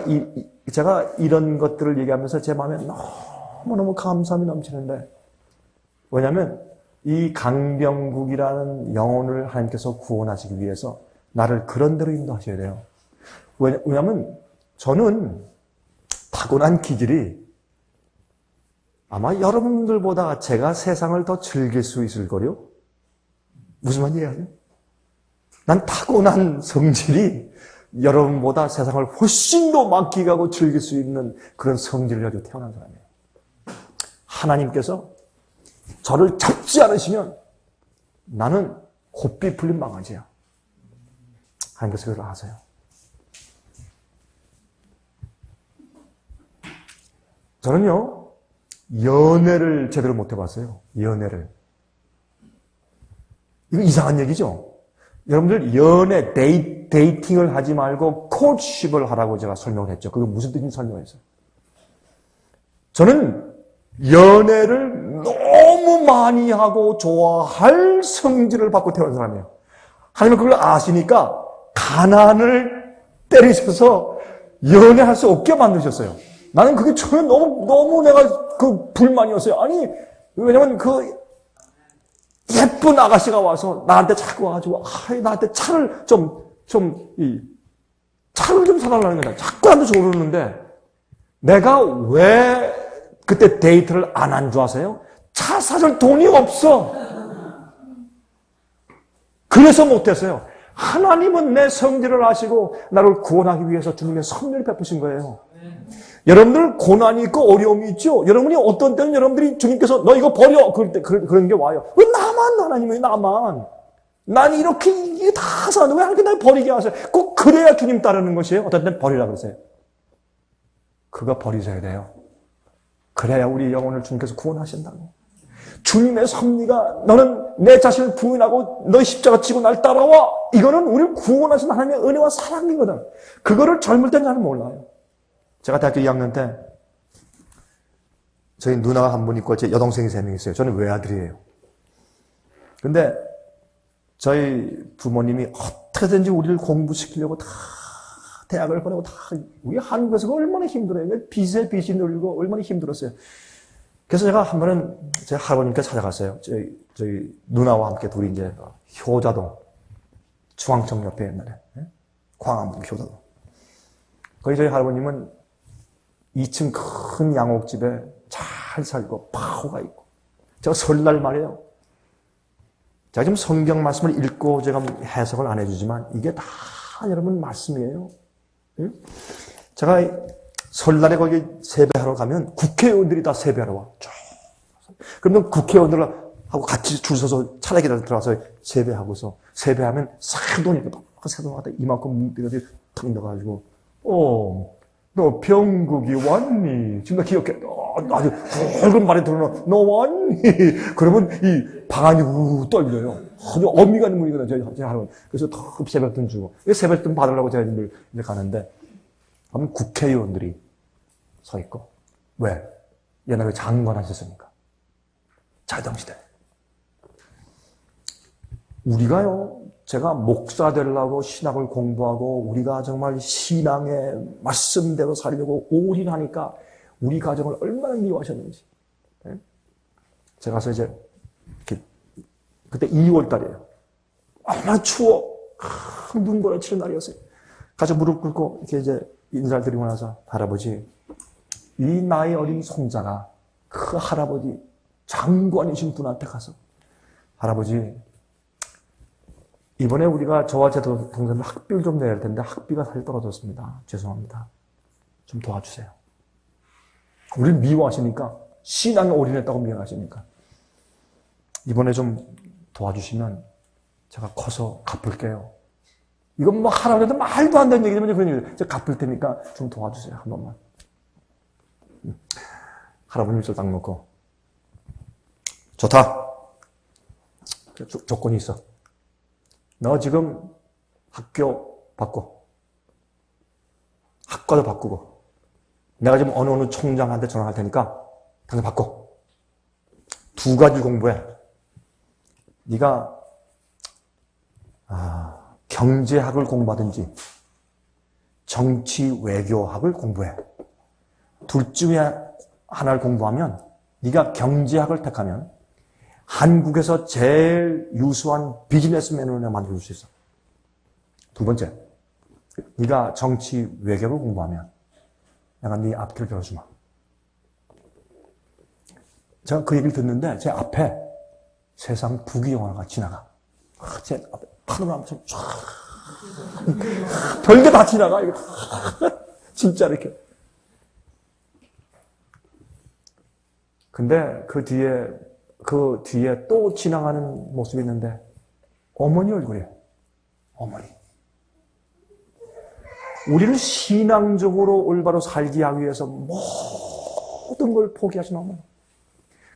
이런 것들을 얘기하면서 제 마음에 너무너무 감사함이 넘치는데, 왜냐하면 이 강병국이라는 영혼을 하나님께서 구원하시기 위해서 나를 그런 대로 인도하셔야 돼요. 왜냐하면 저는 타고난 기질이 아마 여러분들보다 제가 세상을 더 즐길 수 있을 거요. 무슨 말인지 이해하세요? 난 타고난 성질이 여러분보다 세상을 훨씬 더 맡기고 즐길 수 있는 그런 성질을 가지고 태어난 사람이에요. 하나님께서 저를 잡지 않으시면 나는 곱비 풀린 망아지야. 하나님께서 그걸 아세요. 저는요, 연애를 제대로 못 해봤어요. 연애를. 이거 이상한 얘기죠? 여러분들 연애, 데이팅을 하지 말고 코치십을 하라고 제가 설명을 했죠. 그게 무슨 뜻인지 설명했어요. 저는 연애를 너무 많이 하고 좋아할 성질을 받고 태어난 사람이에요. 하나님은 그걸 아시니까 가난을 때리셔서 연애할 수 없게 만드셨어요. 나는 그게 처음에 너무 내가 그 불만이었어요. 아니, 왜냐면 그 예쁜 아가씨가 와서 나한테 자꾸 와가지고, 나한테 차를 차를 좀 사달라는 거다. 자꾸 나한테 저러는데, 내가 왜 그때 데이트를 안 한 줄 아세요? 차 사줄 돈이 없어. 그래서 못했어요. 하나님은 내 성질을 아시고 나를 구원하기 위해서 주님의 섭리를 베푸신 거예요. 여러분들 고난이 있고 어려움이 있죠. 여러분이 어떤 때는 여러분들이 주님께서 너 이거 버려 그럴 때 그런 게 와요. 왜 나만 하나님 왜 나만? 난 이게 다 사는데 왜 하나님 날 버리게 하세요? 꼭 그래야 주님 따르는 것이에요. 어떤 때는 버리라 그러세요. 그거 버리셔야 돼요. 그래야 우리 영혼을 주님께서 구원하신다고. 주님의 섭리가 너는 내 자신을 부인하고 너 십자가 지고 날 따라와. 이거는 우리를 구원하신 하나님의 은혜와 사랑이거든. 그거를 젊을 때는 잘 몰라요. 제가 대학교 2학년 때 저희 누나가 한 분 있고 제 여동생이 3명 있어요. 저는 외아들이에요. 근데 저희 부모님이 어떻게든지 우리를 공부시키려고 다 대학을 보내고 다 우리 한국에서 얼마나 힘들어요. 빚에 빚이 늘고 얼마나 힘들었어요. 그래서 제가 한 번은 제 할아버님께 찾아갔어요. 저희 누나와 함께 둘이 이제 효자동 중앙청 옆에 옛날에 광화문 효자동. 거기 저희 할아버님은 2층 큰 양옥집에 잘 살고 파호가 있고 제가 설날 말이에요. 제가 지금 성경 말씀을 읽고 제가 해석을 안 해주지만 이게 다 여러분 말씀이에요. 제가 설날에 거기 세배하러 가면 국회의원들이 다 세배하러 와. 그러면 국회의원들하고 같이 줄 서서 차례 기다려 들어가서 세배하고서 세배하면 새돈이 이렇게 새돈 갖다 이만큼 뭉뚱이가 탁 넣어가지고 너 병국이 왔니? 지금 나 기억해. 아주 굵은 말이 들어오면 너 왔니? 그러면 이 방안이 우 떨려요. 아주 어미가 있는 분이거든요. 저희 할아버지. 그래서 더 세뱃돈 주고. 세뱃돈 받으려고 제가 이제 가는데 그러면 국회의원들이 서 있고. 왜? 옛날에 장관 하셨으니까. 자유당시대. 우리가요, 제가 목사 되려고 신학을 공부하고 우리가 정말 신앙의 말씀대로 살려고 올인하니까 우리 가정을 얼마나 미워하셨는지. 제가 가서 이제 그때 2월 달이에요. 얼마나 추워. 눈보라 치는 날이었어요. 가서 무릎 꿇고 이렇게 이제 인사를 드리고 나서 할아버지, 이 나이 어린 손자가 그 할아버지 장관이신 분한테 가서 할아버지, 이번에 우리가 저와 제 동생은 학비를 좀 내야 할 텐데 학비가 사실 떨어졌습니다. 죄송합니다. 좀 도와주세요. 우리를 미워하시니까 신앙에 올인했다고 미워하시니까 이번에 좀 도와주시면 제가 커서 갚을게요. 이건 뭐 할아버지한테 말도 안 되는 얘기지만 그런 얘기예요. 제가 갚을 테니까 좀 도와주세요. 한 번만. 할아버님 저 딱 놓고 좋다. 조건이 있어. 너 지금 학교 바꿔. 학과도 바꾸고. 내가 지금 어느 총장한테 전화할 테니까 당장 바꿔. 2가지 공부해. 네가 경제학을 공부하든지 정치 외교학을 공부해. 둘 중에 하나를 공부하면 네가 경제학을 택하면 한국에서 제일 유수한 비즈니스맨으로 내가 만들어줄 수 있어. 두 번째, 네가 정치 외교를 공부하면 내가 네 앞길을 열어주마. 제가 그 얘기를 듣는데 제 앞에 세상 부귀영화가 지나가. 제 앞에 파노라마처럼 쫙 별게 다 지나가. 진짜 이렇게. 근데 그 뒤에 또 지나가는 모습이 있는데 어머니 얼굴이에요. 어머니. 우리를 신앙적으로 올바로 살게 하기 위해서 모든 걸 포기하신 어머니.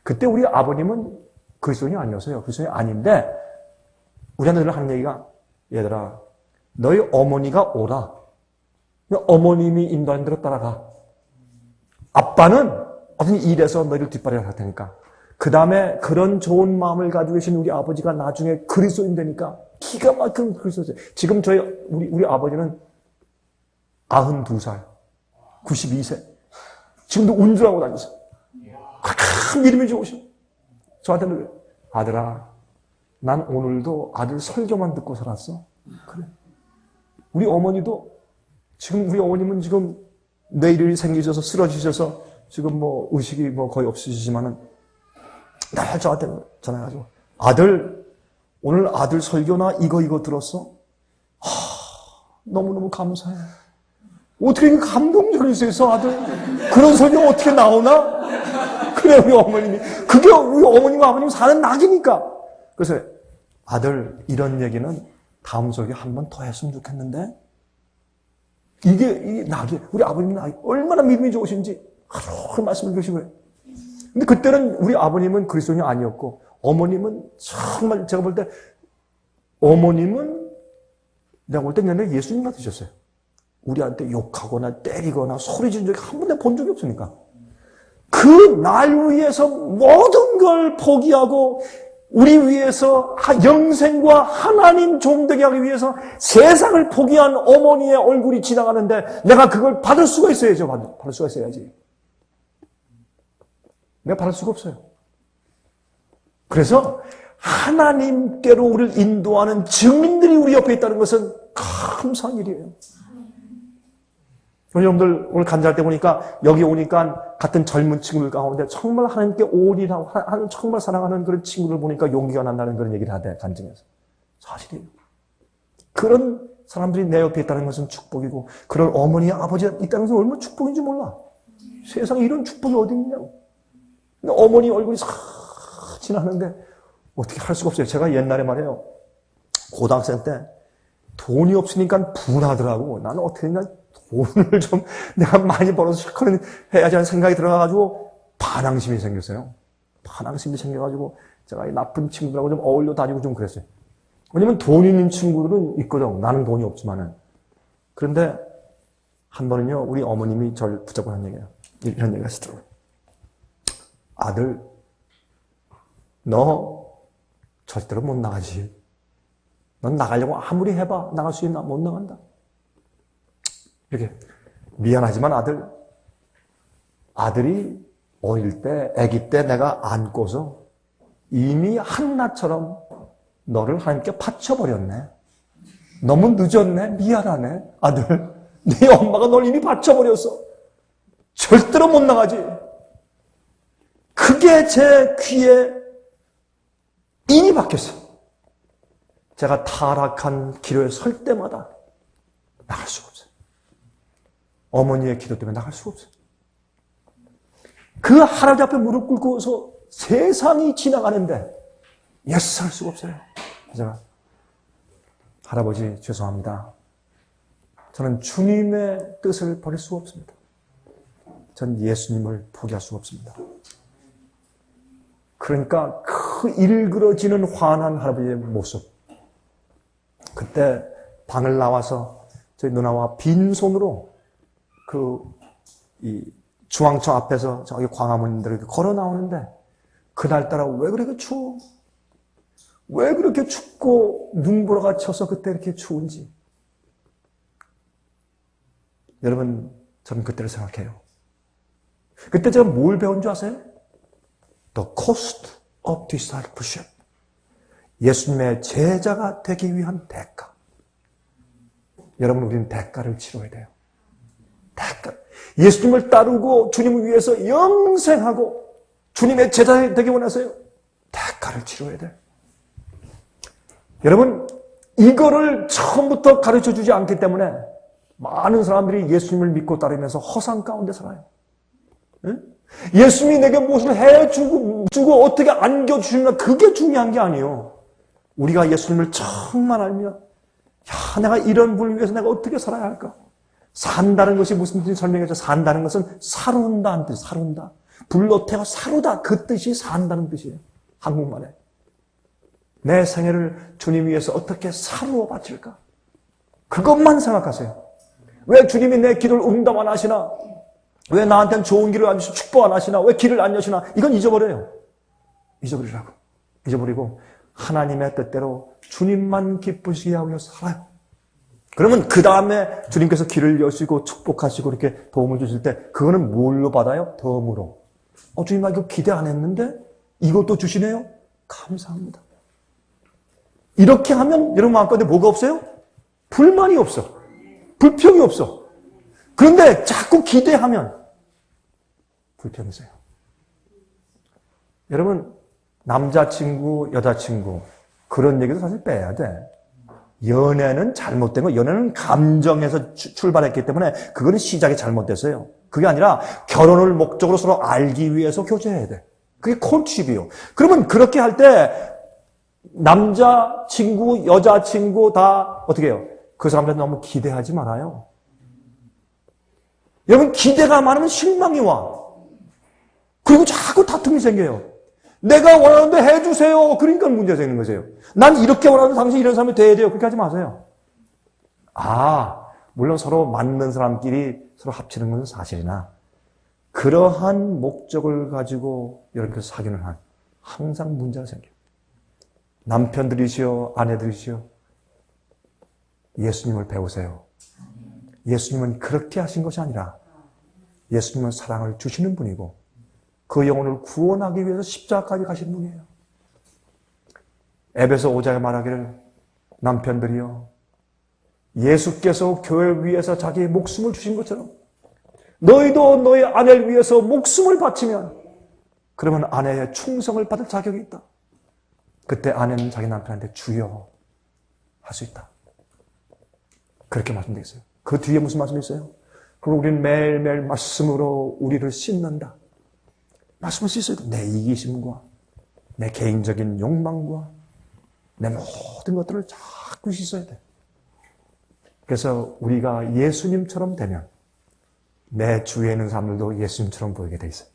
그때 우리 아버님은 그리스도인이 아니었어요. 그리스도인이 아닌데 우리한테 늘 하는 얘기가 얘들아 너희 어머니가 오라. 어머님이 인도하는 대로 따라가. 아빠는 어떤 일에서 너희를 뒷발을 할 테니까. 그 다음에 그런 좋은 마음을 가지고 계신 우리 아버지가 나중에 그리스도인 되니까 기가 막힌 그리스도인. 지금 우리 아버지는 92살, 92세. 지금도 운전하고 다니세요. 큰 믿음이 좋으셔. 저한테는 그래요. 아들아, 난 오늘도 아들 설교만 듣고 살았어. 그래. 우리 어머니도 지금 우리 어머님은 지금 뇌일이 생기셔서 쓰러지셔서 지금 뭐 의식이 뭐 거의 없으시지만은 날 저한테 전화해가지고 아들 오늘 아들 설교나 이거 들었어? 너무너무 감사해. 어떻게 이렇게 감동적일 수 있어 아들? 그런 설교 어떻게 나오나? 그래 우리 어머님이 그게 우리 어머님과 아버님 사는 낙이니까. 그래서 아들 이런 얘기는 다음 설교 한 번 더 했으면 좋겠는데 이게 낙이 우리 아버님 낙이 얼마나 믿음이 좋으신지 하루 말씀을 주시고요. 근데 그때는 우리 아버님은 그리스도인이 아니었고 어머님은 정말 제가 볼 때 어머님은 내가 볼 때 옛날에 예수님 같으셨어요. 우리한테 욕하거나 때리거나 소리 지른 적이 한 번도 본 적이 없으니까. 그 날 위해서 모든 걸 포기하고 우리 위해서 영생과 하나님 종되게 하기 위해서 세상을 포기한 어머니의 얼굴이 지나가는데 내가 그걸 받을 수가 있어야죠. 받을 수가 있어야지. 내가 받을 수가 없어요. 그래서 하나님께로 우리를 인도하는 증인들이 우리 옆에 있다는 것은 감사한 일이에요. 여러분들 오늘 간증할 때 보니까 여기 오니까 같은 젊은 친구들 가운데 정말 하나님께 올인하고 정말 사랑하는 그런 친구들 보니까 용기가 난다는 그런 얘기를 하대 간증에서. 사실이에요. 그런 사람들이 내 옆에 있다는 것은 축복이고 그런 어머니 아버지가 있다는 것은 얼마나 축복인지 몰라. 세상에 이런 축복이 어디 있냐고. 어머니 얼굴이 싹 지나는데 어떻게 할 수가 없어요. 제가 옛날에 말이에요. 고등학생 때 돈이 없으니까 분하더라고. 나는 어떻게 했냐. 돈을 좀 내가 많이 벌어서 실컷 해야지 하는 생각이 들어가지고 반항심이 생겼어요. 반항심이 생겨가지고 제가 이 나쁜 친구들하고 좀 어울려 다니고 좀 그랬어요. 왜냐면 돈 있는 친구들은 있거든. 나는 돈이 없지만은. 그런데 한 번은요, 우리 어머님이 저를 붙잡고 한 얘기예요. 이런 얘기를 하시더라고요. 아들, 너 절대로 못 나가지. 넌 나가려고 아무리 해봐. 나갈 수 있나? 못 나간다. 이렇게 미안하지만 아들이 어릴 때, 아기 때 내가 안고서 이미 한나처럼 너를 하나님께 바쳐버렸네. 너무 늦었네. 미안하네. 아들, 네 엄마가 널 이미 바쳐버렸어. 절대로 못 나가지. 그게 제 귀에 인이 박혔어요. 제가 타락한 기로에 설 때마다 나갈 수가 없어요. 어머니의 기도 때문에 나갈 수가 없어요. 그 할아버지 앞에 무릎 꿇고서 세상이 지나가는데 예스 할 수가 없어요. 제가 할아버지 죄송합니다. 저는 주님의 뜻을 버릴 수가 없습니다. 전 예수님을 포기할 수가 없습니다. 그러니까 그 일그러지는 화난 할아버지의 모습. 그때 방을 나와서 저희 누나와 빈손으로 이 중앙청 앞에서 저기 광화문인들 걸어 나오는데 그날따라 왜 그렇게 추워? 왜 그렇게 춥고 눈보라가 쳐서 그때 이렇게 추운지. 여러분, 저는 그때를 생각해요. 그때 제가 뭘 배운 줄 아세요? The cost of discipleship. 예수님의 제자가 되기 위한 대가. 여러분, 우리는 대가를 치러야 돼요. 대가. 예수님을 따르고 주님을 위해서 영생하고 주님의 제자 되기 원해서요. 대가를 치러야 돼요. 여러분, 이거를 처음부터 가르쳐 주지 않기 때문에 많은 사람들이 예수님을 믿고 따르면서 허상 가운데 살아요. 예수님이 내게 무엇을 해주고 어떻게 안겨주시나 그게 중요한 게 아니에요. 우리가 예수님을 정말 알면 야, 내가 이런 분을 위해서 내가 어떻게 살아야 할까? 산다는 것이 무슨 뜻인지 설명해줘. 산다는 것은 사룬다는 뜻, 사룬다. 불로 태워 사루다. 그 뜻이 산다는 뜻이에요. 한국말에. 내 생애를 주님 위해서 어떻게 사루어 바칠까? 그것만 생각하세요. 왜 주님이 내 기도를 응답 안 하시나? 왜 나한테는 좋은 길을 안 주시고 축복 안 하시나? 왜 길을 안 여시나? 이건 잊어버려요. 잊어버리라고. 잊어버리고 하나님의 뜻대로 주님만 기쁘시게 하고 살아요. 그러면 그 다음에 주님께서 길을 여시고 축복하시고 이렇게 도움을 주실 때 그거는 뭘로 받아요? 덤으로. 주님 나 이거 기대 안 했는데 이것도 주시네요? 감사합니다. 이렇게 하면 여러분 마음가운데 뭐가 없어요? 불만이 없어. 불평이 없어. 그런데 자꾸 기대하면 불평이 있어요. 여러분 남자친구, 여자친구 그런 얘기도 사실 빼야 돼. 연애는 잘못된 거, 연애는 감정에서 출발했기 때문에 그거는 시작이 잘못됐어요. 그게 아니라 결혼을 목적으로 서로 알기 위해서 교제해야 돼. 그게 콘칩이요. 그러면 그렇게 할 때 남자친구, 여자친구 다 어떻게 해요? 그 사람들한테 너무 기대하지 말아요. 여러분 기대가 많으면 실망이 와. 그리고 자꾸 다툼이 생겨요. 내가 원하는데 해주세요. 그러니까 문제가 생기는 거세요. 난 이렇게 원하는데 당신 이런 사람이 돼야 돼요. 그렇게 하지 마세요. 물론 서로 맞는 사람끼리 서로 합치는 것은 사실이나 그러한 목적을 가지고 여러분께서 사귀는 한 항상 문제가 생겨요. 남편들이시여 아내들이시여 예수님을 배우세요. 예수님은 그렇게 하신 것이 아니라 예수님은 사랑을 주시는 분이고 그 영혼을 구원하기 위해서 십자가까지 가신 분이에요. 에베소 5장에 말하기를 남편들이여 예수께서 교회를 위해서 자기의 목숨을 주신 것처럼 너희도 너희 아내를 위해서 목숨을 바치면 그러면 아내의 충성을 받을 자격이 있다. 그때 아내는 자기 남편한테 주여 할 수 있다. 그렇게 말씀되어 있어요. 그 뒤에 무슨 말씀이 있어요? 그리고 우리는 매일매일 말씀으로 우리를 씻는다. 말씀을 씻어야 돼. 내 이기심과 내 개인적인 욕망과 내 모든 것들을 자꾸 씻어야 돼. 그래서 우리가 예수님처럼 되면 내 주위에 있는 사람들도 예수님처럼 보이게 돼 있어요.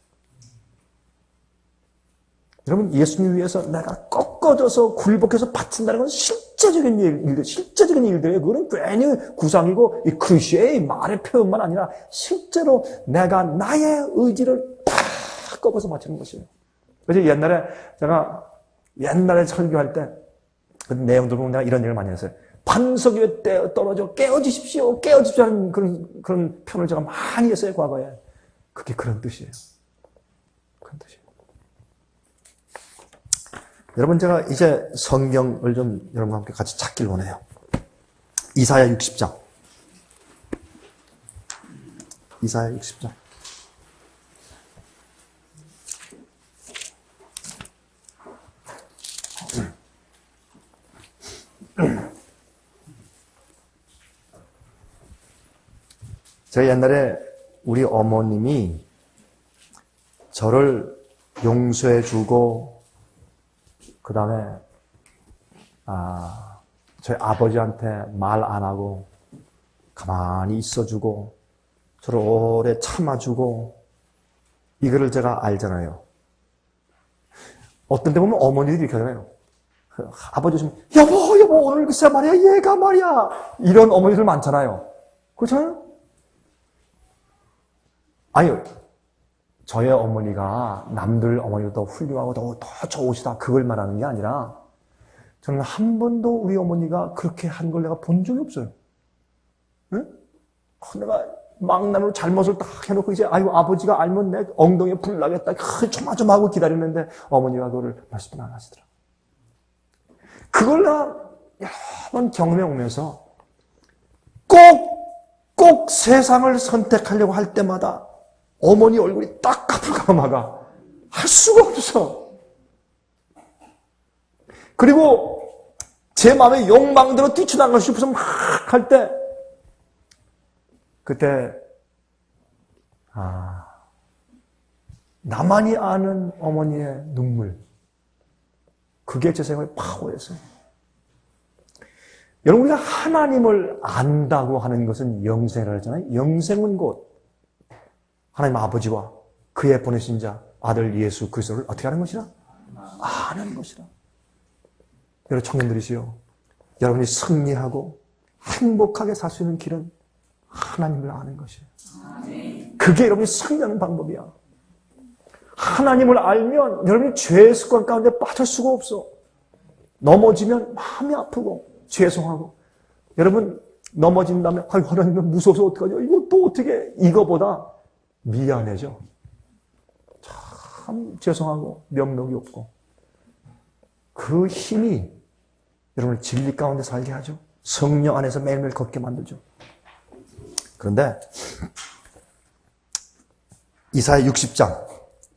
여러분 예수님 위해서 내가 꺾어져서 굴복해서 바친다는 건 실제적인 일들이에요. 그거는 괜히 구상이고 이 클리셰의 말의 표현만 아니라 실제로 내가 나의 의지를 팍 꺾어서 바치는 것이에요. 그래서 제가 옛날에 설교할 때 그 내용들 보면 내가 이런 얘기를 많이 했어요. 반석 위에 떨어져 깨어지십시오 하는 그런 표현을 제가 많이 했어요, 과거에. 그게 그런 뜻이에요. 그런 뜻이에요. 여러분, 제가 이제 성경을 좀 여러분과 함께 같이 찾길 원해요. 이사야 60장. 이사야 60장. 제가 옛날에 우리 어머님이 저를 용서해주고 그 다음에 저희 아버지한테 말 안 하고 가만히 있어주고 저를 오래 참아주고 이거를 제가 알잖아요. 어떤 데 보면 어머니들이 이렇게 하잖아요. 아버지 오시면 여보 오늘 글쎄 말이야 얘가 말이야 이런 어머니들 많잖아요. 그렇잖아요? 아니요. 저의 어머니가 남들 어머니보다 더 훌륭하고 더 좋으시다 그걸 말하는 게 아니라 저는 한 번도 우리 어머니가 그렇게 한 걸 내가 본 적이 없어요. 응? 내가 망나니로 잘못을 딱 해놓고 이제 아이고 아버지가 알면 내 엉덩이에 불 나겠다. 조마조마하고 기다리는데 어머니가 그거를 말씀도 안 하시더라. 그걸 나 여러 번 경험해 오면서 꼭 세상을 선택하려고 할 때마다 어머니 얼굴이 딱 앞으로 막아. 할 수가 없어. 그리고 제 마음에 욕망대로 뛰쳐나가고 싶어서 막 할 때, 그때, 나만이 아는 어머니의 눈물. 그게 제 생각에 파워였어요. 여러분, 우리가 하나님을 안다고 하는 것은 영생이라고 했잖아요. 영생은 곧 하나님 아버지와 그의 보내신 자, 아들 예수 그리스도를 어떻게 하는 것이라? 아는 것이라. 여러분 청년들이시여, 여러분이 승리하고 행복하게 살 수 있는 길은 하나님을 아는 것이에요. 그게 여러분이 승리하는 방법이야. 하나님을 알면 여러분이 죄의 습관 가운데 빠질 수가 없어. 넘어지면 마음이 아프고 죄송하고. 여러분 넘어진 다음에 하나님 무서워서 어떡하죠? 이거 또 어떻게, 이거보다 미안해져. 참 죄송하고 면목이 없고. 그 힘이 여러분을 진리 가운데 살게 하죠. 성령 안에서 매일매일 걷게 만들죠. 그런데 이사야 60장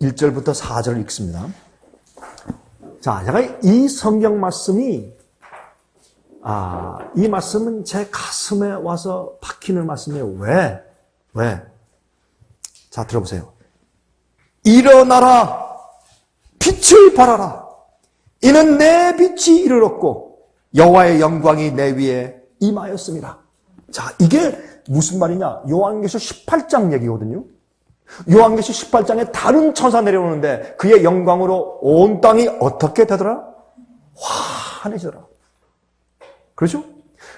1절부터 4절을 읽습니다. 자, 제가 이 성경 말씀이 이 말씀은 제 가슴에 와서 박히는 말씀이에요. 왜? 자, 들어보세요. 일어나라, 빛을 발하라. 이는 내 빛이 이르렀고 여호와의 영광이 내 위에 임하였습니다. 자, 이게 무슨 말이냐? 요한계시록 18장 얘기거든요. 요한계시록 18장에 다른 천사 내려오는데 그의 영광으로 온 땅이 어떻게 되더라? 환해지더라. 그렇죠?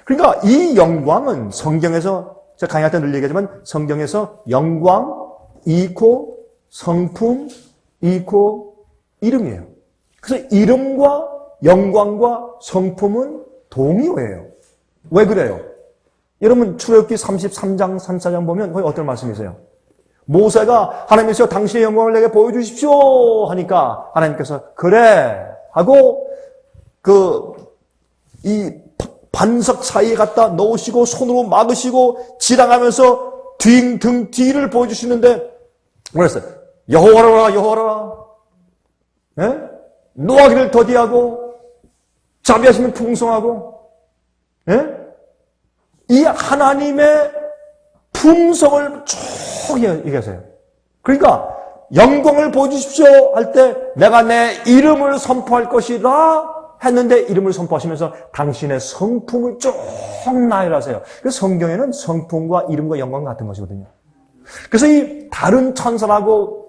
그러니까 이 영광은 성경에서, 제가 강의할 때 늘 얘기하지만 성경에서 영광 이코 성품 이코 이름이에요. 그래서 이름과 영광과 성품은 동의어예요. 왜 그래요? 여러분 출애굽기 33장 34장 보면 거기 어떤 말씀이세요? 모세가 하나님께서 당신의 영광을 내게 보여주십시오 하니까 하나님께서 그래 하고 이 반석 사이에 갖다 넣으시고 손으로 막으시고 지나가면서 등 뒤를 보여주시는데 뭐랬어요? 여호와라 예? 노하기를 더디하고 자비하시면 풍성하고, 예? 이 하나님의 품성을 쭉 얘기하세요. 그러니까 영광을 보여주십시오 할 때 내가 내 이름을 선포할 것이라 했는데 이름을 선포하시면서 당신의 성품을 쭉 나열하세요. 그래서 성경에는 성품과 이름과 영광 같은 것이거든요. 그래서 이 다른 천사라고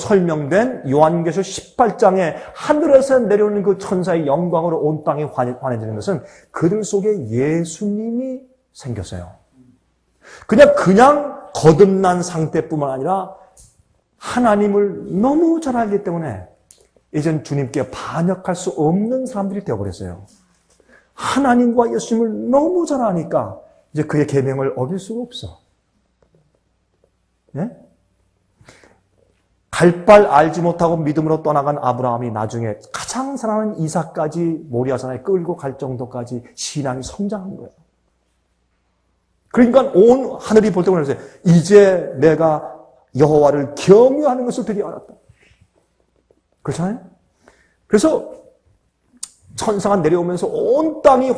설명된 요한계시록 18장에 하늘에서 내려오는 그 천사의 영광으로 온 땅이 환해지는 것은 그들 속에 예수님이 생겼어요. 그냥 거듭난 상태뿐만 아니라 하나님을 너무 잘 알기 때문에 이젠 주님께 반역할 수 없는 사람들이 되어버렸어요. 하나님과 예수님을 너무 잘 아니까 이제 그의 계명을 어길 수가 없어. 예? 갈 바 알지 못하고 믿음으로 떠나간 아브라함이 나중에 가장 사랑하는 이삭까지 모리아산에 끌고 갈 정도까지 신앙이 성장한 거예요. 그러니까 온 하늘이 볼 때 그랬어요. 이제 내가 여호와를 경유하는 것을 드디어 알았다. 그렇잖아요? 그래서 천사가 내려오면서 온 땅이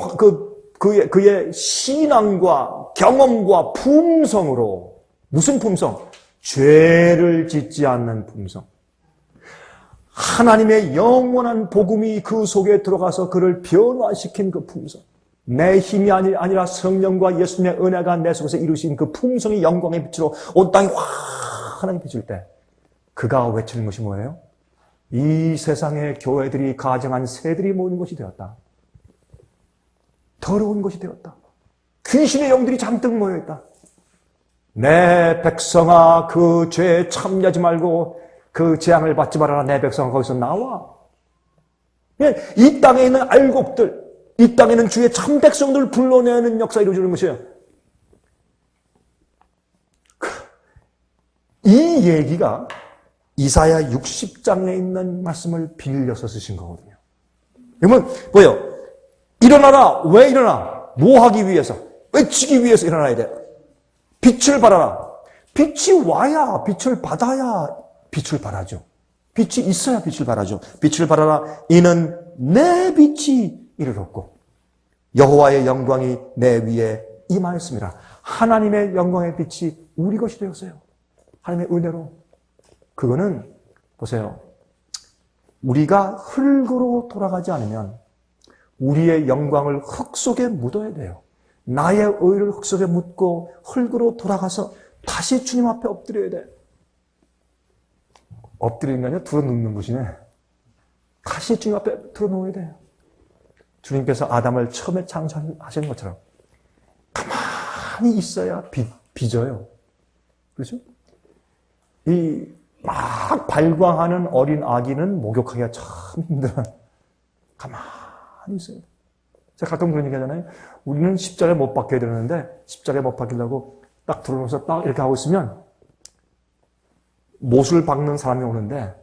그의 신앙과 경험과 품성으로, 무슨 품성? 죄를 짓지 않는 품성. 하나님의 영원한 복음이 그 속에 들어가서 그를 변화시킨 그 품성. 내 힘이 아니라 성령과 예수님의 은혜가 내 속에서 이루신 그 품성이 영광의 빛으로 온 땅이 환하게 비칠 때 그가 외치는 것이 뭐예요? 이 세상의 교회들이 가정한 새들이 모인 것이 되었다. 더러운 것이 되었다. 귀신의 영들이 잔뜩 모여있다. 내 백성아 그 죄에 참여하지 말고 그 재앙을 받지 말아라. 내 백성아 거기서 나와. 이 땅에 있는 알곡들, 이 땅에 있는 주의 참 백성들을 불러내는 역사 이루어지는 것이에요. 이 얘기가 이사야 60장에 있는 말씀을 빌려서 쓰신 거거든요. 그러면 뭐예요? 일어나라. 왜 일어나? 뭐 하기 위해서? 외치기 위해서 일어나야 돼. 빛을 발하라. 빛이 와야 빛을 받아야 빛을 발하죠. 빛이 있어야 빛을 발하죠. 빛을 발하라. 이는 내 빛이 이르렀고 여호와의 영광이 내 위에 임하였습니다. 하나님의 영광의 빛이 우리 것이 되었어요. 하나님의 은혜로. 그거는 보세요. 우리가 흙으로 돌아가지 않으면 우리의 영광을 흙 속에 묻어야 돼요. 나의 의를 흙 속에 묻고 흙으로 돌아가서 다시 주님 앞에 엎드려야 돼. 엎드리는 게 아니라 들어눕는 것이네. 다시 주님 앞에 들어놓아야 돼요. 주님께서 아담을 처음에 창조하신 것처럼 가만히 있어야 빚어요. 그렇죠? 이 막 발광하는 어린 아기는 목욕하기가 참 힘들어. 가만히 있어요. 제가 가끔 그런 얘기 하잖아요. 우리는 십자가에 못 박혀야 되는데 십자가에 못 박히려고 딱 들어놓아서 딱 이렇게 하고 있으면 못을 박는 사람이 오는데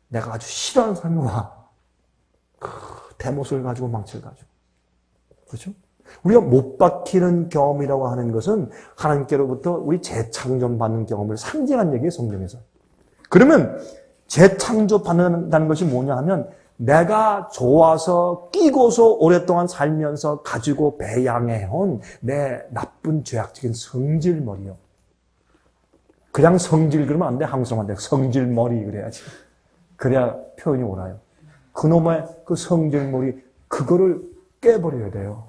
내가 아주 싫어하는 사람이 와. 그 대못을 가지고 망치를 가지고. 그렇죠? 우리가 못 박히는 경험이라고 하는 것은 하나님께로부터 우리 재창조 받는 경험을 상징한 얘기예요, 성경에서. 그러면 재창조 받는다는 것이 뭐냐 하면 내가 좋아서 끼고서 오랫동안 살면서 가지고 배양해온 내 나쁜 죄악적인 성질머리요. 그냥 성질 그러면 안 돼. 한국 사람 안 돼. 성질머리 그래야지. 그래야 표현이 옳아요. 그놈의 그 성질머리 그거를 깨버려야 돼요.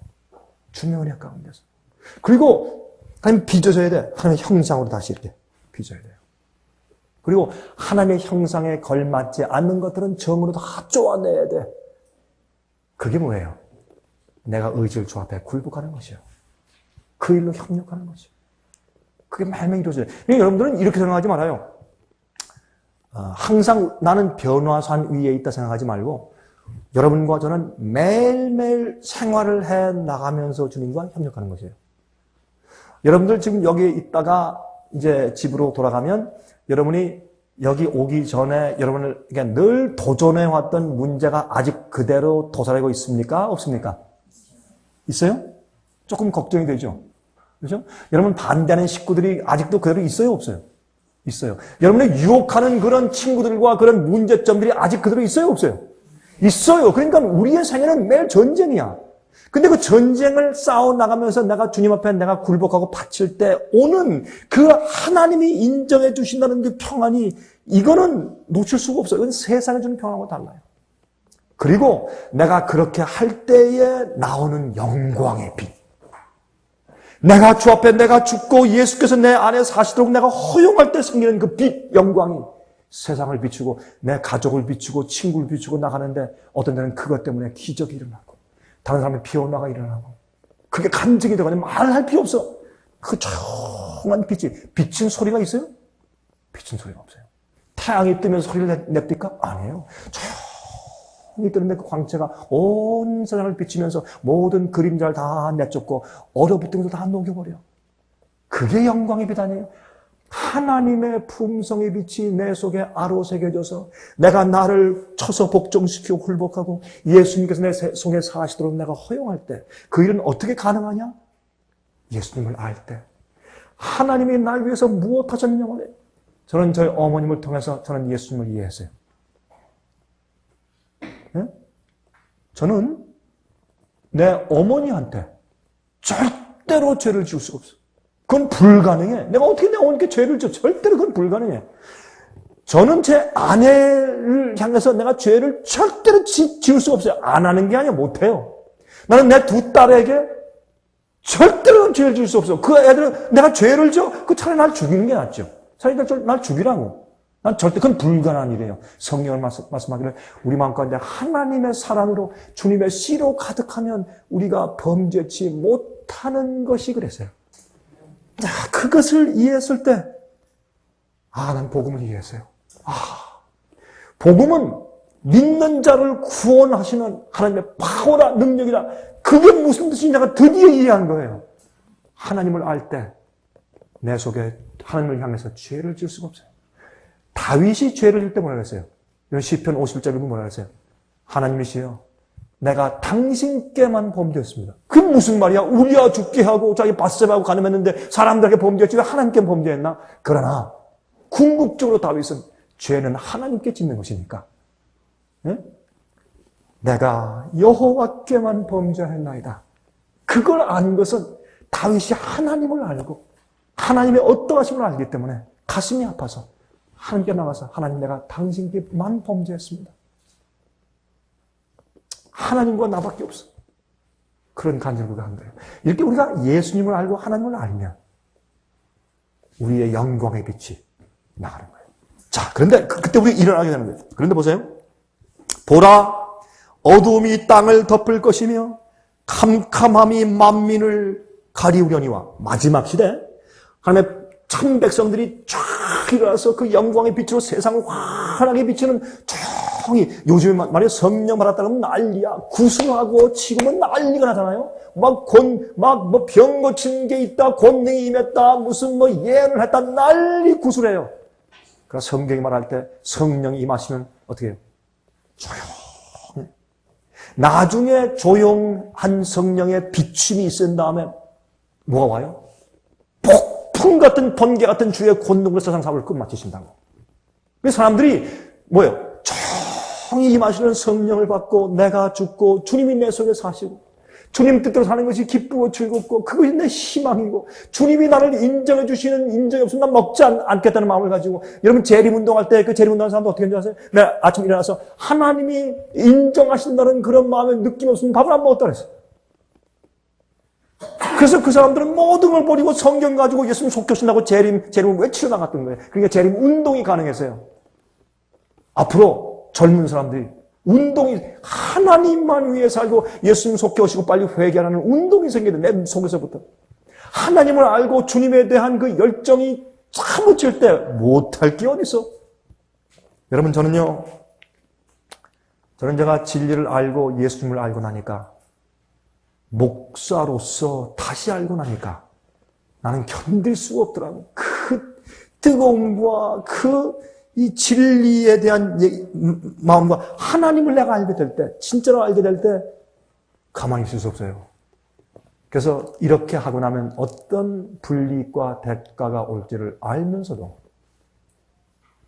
주님의 은혜 가운데서. 그리고 하나님 빚어져야 돼. 하나님의 형상으로 다시 이렇게 빚어야 돼요. 그리고 하나님의 형상에 걸맞지 않는 것들은 정으로 다 쪼아내야 돼. 그게 뭐예요? 내가 의지를 주 앞에 굴복하는 것이요. 그 일로 협력하는 것이요. 그게 매일매일 이루어져요. 그러니까 여러분들은 이렇게 생각하지 말아요. 항상 나는 변화산 위에 있다 생각하지 말고 여러분과 저는 매일매일 생활을 해 나가면서 주님과 협력하는 것이에요. 여러분들 지금 여기에 있다가 이제 집으로 돌아가면 여러분이 여기 오기 전에 여러분을 늘 도전해왔던 문제가 아직 그대로 도사리고 있습니까? 없습니까? 있어요? 조금 걱정이 되죠? 그렇죠? 여러분 반대하는 식구들이 아직도 그대로 있어요? 없어요? 있어요. 여러분의 유혹하는 그런 친구들과 그런 문제점들이 아직 그대로 있어요? 없어요? 있어요. 그러니까 우리의 생애는 매일 전쟁이야. 근데 그 전쟁을 싸워나가면서 내가 주님 앞에 내가 굴복하고 바칠 때 오는 그 하나님이 인정해 주신다는 그 평안이 이거는 놓칠 수가 없어요. 이건 세상에 주는 평안하고 달라요. 그리고 내가 그렇게 할 때에 나오는 영광의 빛. 내가 주 앞에 내가 죽고 예수께서 내 안에 사시도록 내가 허용할 때 생기는 그 빛, 영광이 세상을 비추고 내 가족을 비추고 친구를 비추고 나가는데 어떤 데는 그것 때문에 기적이 일어나고 다른 사람이 비오나가 일어나고 그게 간증이 되거든요. 말할 필요 없어. 그 조용한 빛이 비친 소리가 있어요? 비친 소리가 없어요. 태양이 뜨면 소리를 냅니까? 아니에요. 조용히 뜨는데 그 광채가 온 세상을 비치면서 모든 그림자를 다 내쫓고 얼어붙은 것을 다 녹여버려. 그게 영광의 빛 아니에요? 하나님의 품성의 빛이 내 속에 아로새겨져서 내가 나를 쳐서 복종시키고 굴복하고 예수님께서 내 속에 사시도록 내가 허용할 때 그 일은 어떻게 가능하냐? 예수님을 알 때. 하나님이 날 위해서 무엇 하셨냐고 해요. 저는 저희 어머님을 통해서 저는 예수님을 이해했어요. 네? 저는 내 어머니한테 절대로 죄를 지을 수가 없어요. 그건 불가능해. 내가 어떻게 내 어머니께 죄를 져? 절대로 그건 불가능해. 저는 제 아내를 향해서 내가 죄를 절대로 지을 수가 없어요. 안 하는 게 아니라 못해요. 나는 내 두 딸에게 절대로 죄를 지을 수 없어. 그 애들은 내가 죄를 져? 그 차라리 날 죽이는 게 낫죠. 차라리 날 죽이라고. 난 절대 그건 불가능한 일이에요. 성경을 말씀하기를 우리 마음 가운데 하나님의 사랑으로 주님의 씨로 가득하면 우리가 범죄치 못하는 것이 그랬어요. 그것을 이해했을 때, 난 복음을 이해했어요. 복음은 믿는 자를 구원하시는 하나님의 파워라, 능력이라, 그게 무슨 뜻인지 내가 드디어 이해한 거예요. 하나님을 알 때, 내 속에 하나님을 향해서 죄를 지을 수가 없어요. 다윗이 죄를 질 때 뭐라 그랬어요? 이런 시편 51절 보면 뭐라 그랬어요? 하나님이시여, 내가 당신께만 범죄했습니다. 그게 무슨 말이야? 우리야 죽게 하고 자기 바세바하고 간음했는데 사람들에게 범죄했지 왜 하나님께 범죄했나? 그러나 궁극적으로 다윗은 죄는 하나님께 짓는 것이니까. 네? 내가 여호와께만 범죄했나이다. 그걸 안 것은 다윗이 하나님을 알고 하나님의 어떠하심을 알기 때문에 가슴이 아파서 하나님께 나가서 하나님 내가 당신께만 범죄했습니다. 하나님과 나밖에 없어. 그런 간증을 한 거예요. 이렇게 우리가 예수님을 알고 하나님을 알면 우리의 영광의 빛이 나가는 거예요. 자, 그런데 그때 우리 일어나게 되는 거예요. 그런데 보세요. 보라, 어두움이 땅을 덮을 것이며 캄캄함이 만민을 가리우려니와. 마지막 시대 하나님의 참 백성들이 쫙 일어나서 그 영광의 빛으로 세상을 환하게 비추는 조용히, 요즘에 말이야 성령 받았다 그러면 난리야. 구슬하고 지금은 난리가 나잖아요. 뭐 병 고친 게 있다, 권능이 임했다, 무슨 뭐 예언을 했다, 난리 구슬해요. 그래서 성경이 말할 때 성령이 임하시면 어떻게 해요? 조용해. 나중에 조용한 성령의 비춤이 있은 다음에 뭐가 와요? 폭풍 같은 번개 같은 주의 권능으로 세상 사업을 끝마치신다고. 그래서 사람들이 뭐예요? 조용히 임하시는 성령을 받고 내가 죽고 주님이 내 속에 사시고 주님 뜻대로 사는 것이 기쁘고 즐겁고 그것이 내 희망이고 주님이 나를 인정해 주시는 인정이 없으면 난 먹지 않겠다는 마음을 가지고. 여러분 재림운동할 때 그 재림운동하는 사람도 어떻게 하는지 아세요? 내가 아침 일어나서 하나님이 인정하신다는 그런 마음에 느낌 없으면 밥을 안 먹었다 그랬어요. 그래서 그 사람들은 모든 걸 버리고 성경 가지고 예수님 속교신다고 재림을 외치러 나갔던 거예요. 그러니까 재림 운동이 가능했어요. 앞으로 젊은 사람들이 운동이 하나님만 위해 살고 예수님 속교하시고 빨리 회개하는 운동이 생겨야 돼. 내 속에서부터. 하나님을 알고 주님에 대한 그 열정이 사무칠 때 못할 게 어딨어? 여러분 저는 제가 진리를 알고 예수님을 알고 나니까 목사로서 다시 알고 나니까 나는 견딜 수가 없더라고. 그 뜨거움과 이 진리에 대한 마음과 하나님을 내가 알게 될 때, 진짜로 알게 될 때 가만히 있을 수 없어요. 그래서 이렇게 하고 나면 어떤 불이익과 대가가 올지를 알면서도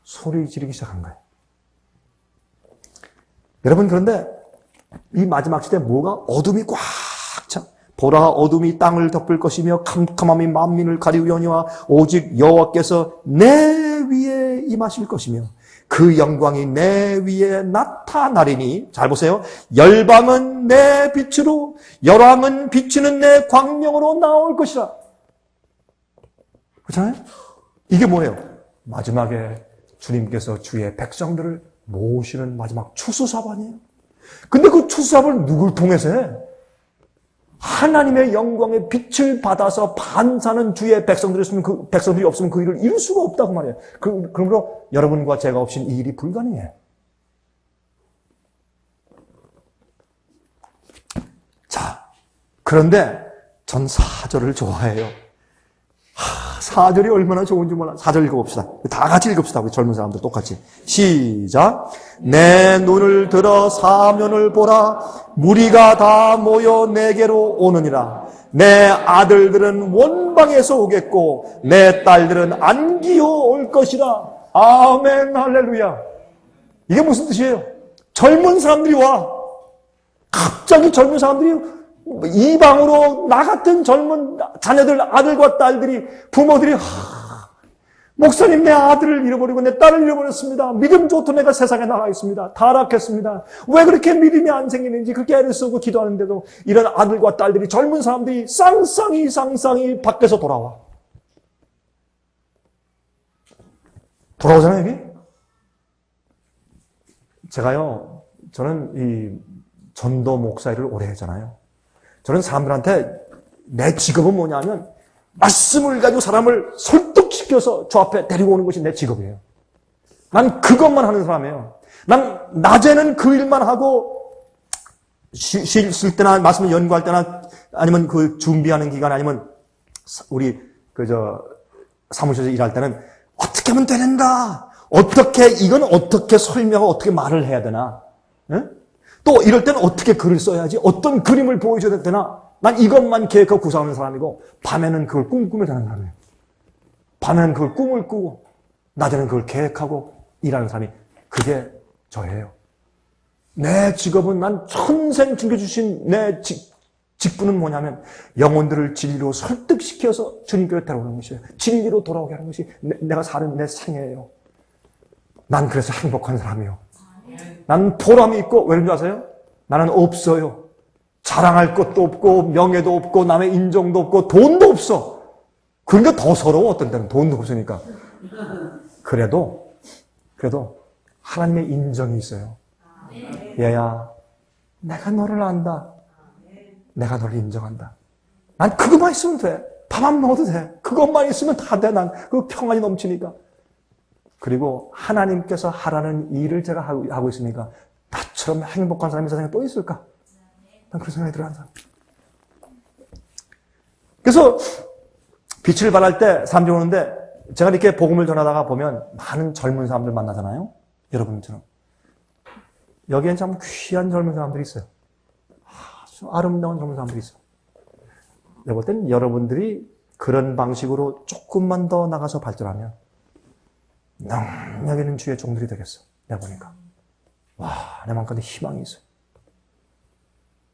소리 지르기 시작한 거예요. 여러분 그런데 이 마지막 시대에 뭐가 어둠이 꽉 차. 보라, 어둠이 땅을 덮을 것이며 캄캄함이 만민을 가리우려니와 오직 여호와께서 내 위에 임하실 것이며 그 영광이 내 위에 나타나리니. 잘 보세요. 열방은 내 빛으로 열왕은 비추는 내 광명으로 나올 것이라. 그렇잖아요? 이게 뭐예요? 마지막에 주님께서 주의 백성들을 모시는 마지막 추수사반이에요. 근데 그 추수사반을 누굴 통해서 해? 하나님의 영광의 빛을 받아서 반사는 주의 백성들이 있으면 그 백성들이 없으면 그 일을 이룰 수가 없다고 말이에요. 그러므로 여러분과 제가 없이는 이 일이 불가능해요. 자, 그런데 전 4절을 좋아해요. 4절이 얼마나 좋은지 몰라. 4절 읽어봅시다. 다 같이 읽읍시다. 우리 젊은 사람들 똑같이. 시작. 내 눈을 들어 사면을 보라. 무리가 다 모여 내게로 오느니라. 내 아들들은 원방에서 오겠고 내 딸들은 안기어 올 것이라. 아멘 할렐루야. 이게 무슨 뜻이에요? 젊은 사람들이 와. 갑자기 젊은 사람들이 이방으로 나 같은 젊은 자녀들, 아들과 딸들이, 부모들이 목사님 내 아들을 잃어버리고 내 딸을 잃어버렸습니다. 믿음 좋던 애가 세상에 나가 있습니다. 타락했습니다. 왜 그렇게 믿음이 안 생기는지 그렇게 애를 쓰고 기도하는데도 이런 아들과 딸들이, 젊은 사람들이 쌍쌍이 밖에서 돌아와. 돌아오잖아요 이게. 저는 이 전도 목사 일을 오래 했잖아요. 저는 사람들한테 내 직업은 뭐냐면 말씀을 가지고 사람을 설득시켜서 저 앞에 데리고 오는 것이 내 직업이에요. 난 그것만 하는 사람이에요. 난 낮에는 그 일만 하고 쉴 때나 말씀을 연구할 때나 아니면 그 준비하는 기간 아니면 우리 사무실에서 일할 때는 어떻게 하면 되는가? 이건 어떻게 설명하고 어떻게 말을 해야 되나? 예? 또 이럴 때는 어떻게 글을 써야지? 어떤 그림을 보여줘야 되나? 난 이것만 계획하고 구상하는 사람이고, 밤에는 그걸 꿈꾸며 자는 사람이에요. 밤에는 그걸 꿈을 꾸고, 낮에는 그걸 계획하고 일하는 사람이, 그게 저예요. 내 직업은, 난 천생 챙겨주신 내 직분은 뭐냐면, 영혼들을 진리로 설득시켜서 주님께로 데려오는 것이에요. 진리로 돌아오게 하는 것이 내가 사는 내 생애예요. 난 그래서 행복한 사람이에요. 난 보람이 있고, 왜 그런 줄 아세요? 나는 없어요. 자랑할 것도 없고, 명예도 없고, 남의 인정도 없고, 돈도 없어. 그러니까 더 서러워, 어떤 때는. 돈도 없으니까. 그래도 하나님의 인정이 있어요. 얘야, 내가 너를 안다. 내가 너를 인정한다. 난 그것만 있으면 돼. 밥 안 먹어도 돼. 그것만 있으면 다 돼. 난 그 평안이 넘치니까. 그리고 하나님께서 하라는 일을 제가 하고 있으니까 나처럼 행복한 사람이 세상에 또 있을까? 난 그런 생각이 들어요, 항상. 그래서 빛을 발할 때 사람들이 오는데 제가 이렇게 복음을 전하다가 보면 많은 젊은 사람들 만나잖아요. 여러분처럼. 여기엔 참 귀한 젊은 사람들이 있어요. 아주 아름다운 젊은 사람들이 있어요. 내가 볼 땐 여러분들이 그런 방식으로 조금만 더 나가서 발전하면 능력 있는 주의 종들이 되겠어. 내가 보니까. 와, 내 마음가운데 희망이 있어요.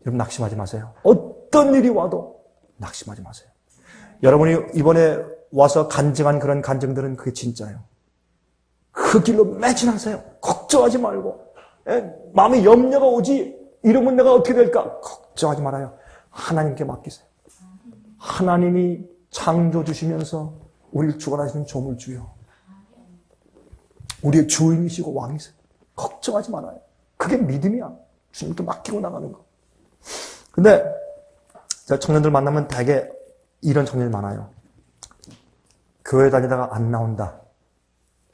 여러분 낙심하지 마세요. 어떤 일이 와도 낙심하지 마세요. 여러분이 이번에 와서 간증한 그런 간증들은 그게 진짜예요. 그 길로 매진하세요. 걱정하지 말고. 마음에 염려가 오지, 이러면 내가 어떻게 될까? 걱정하지 말아요. 하나님께 맡기세요. 하나님이 창조 주시면서 우리를 주관하시는 조물주요. 우리의 주인이시고 왕이세요. 걱정하지 말아요. 그게 믿음이야. 주님께 맡기고 나가는 거. 근데 제가 청년들 만나면 되게 이런 청년이 많아요. 교회 다니다가 안 나온다.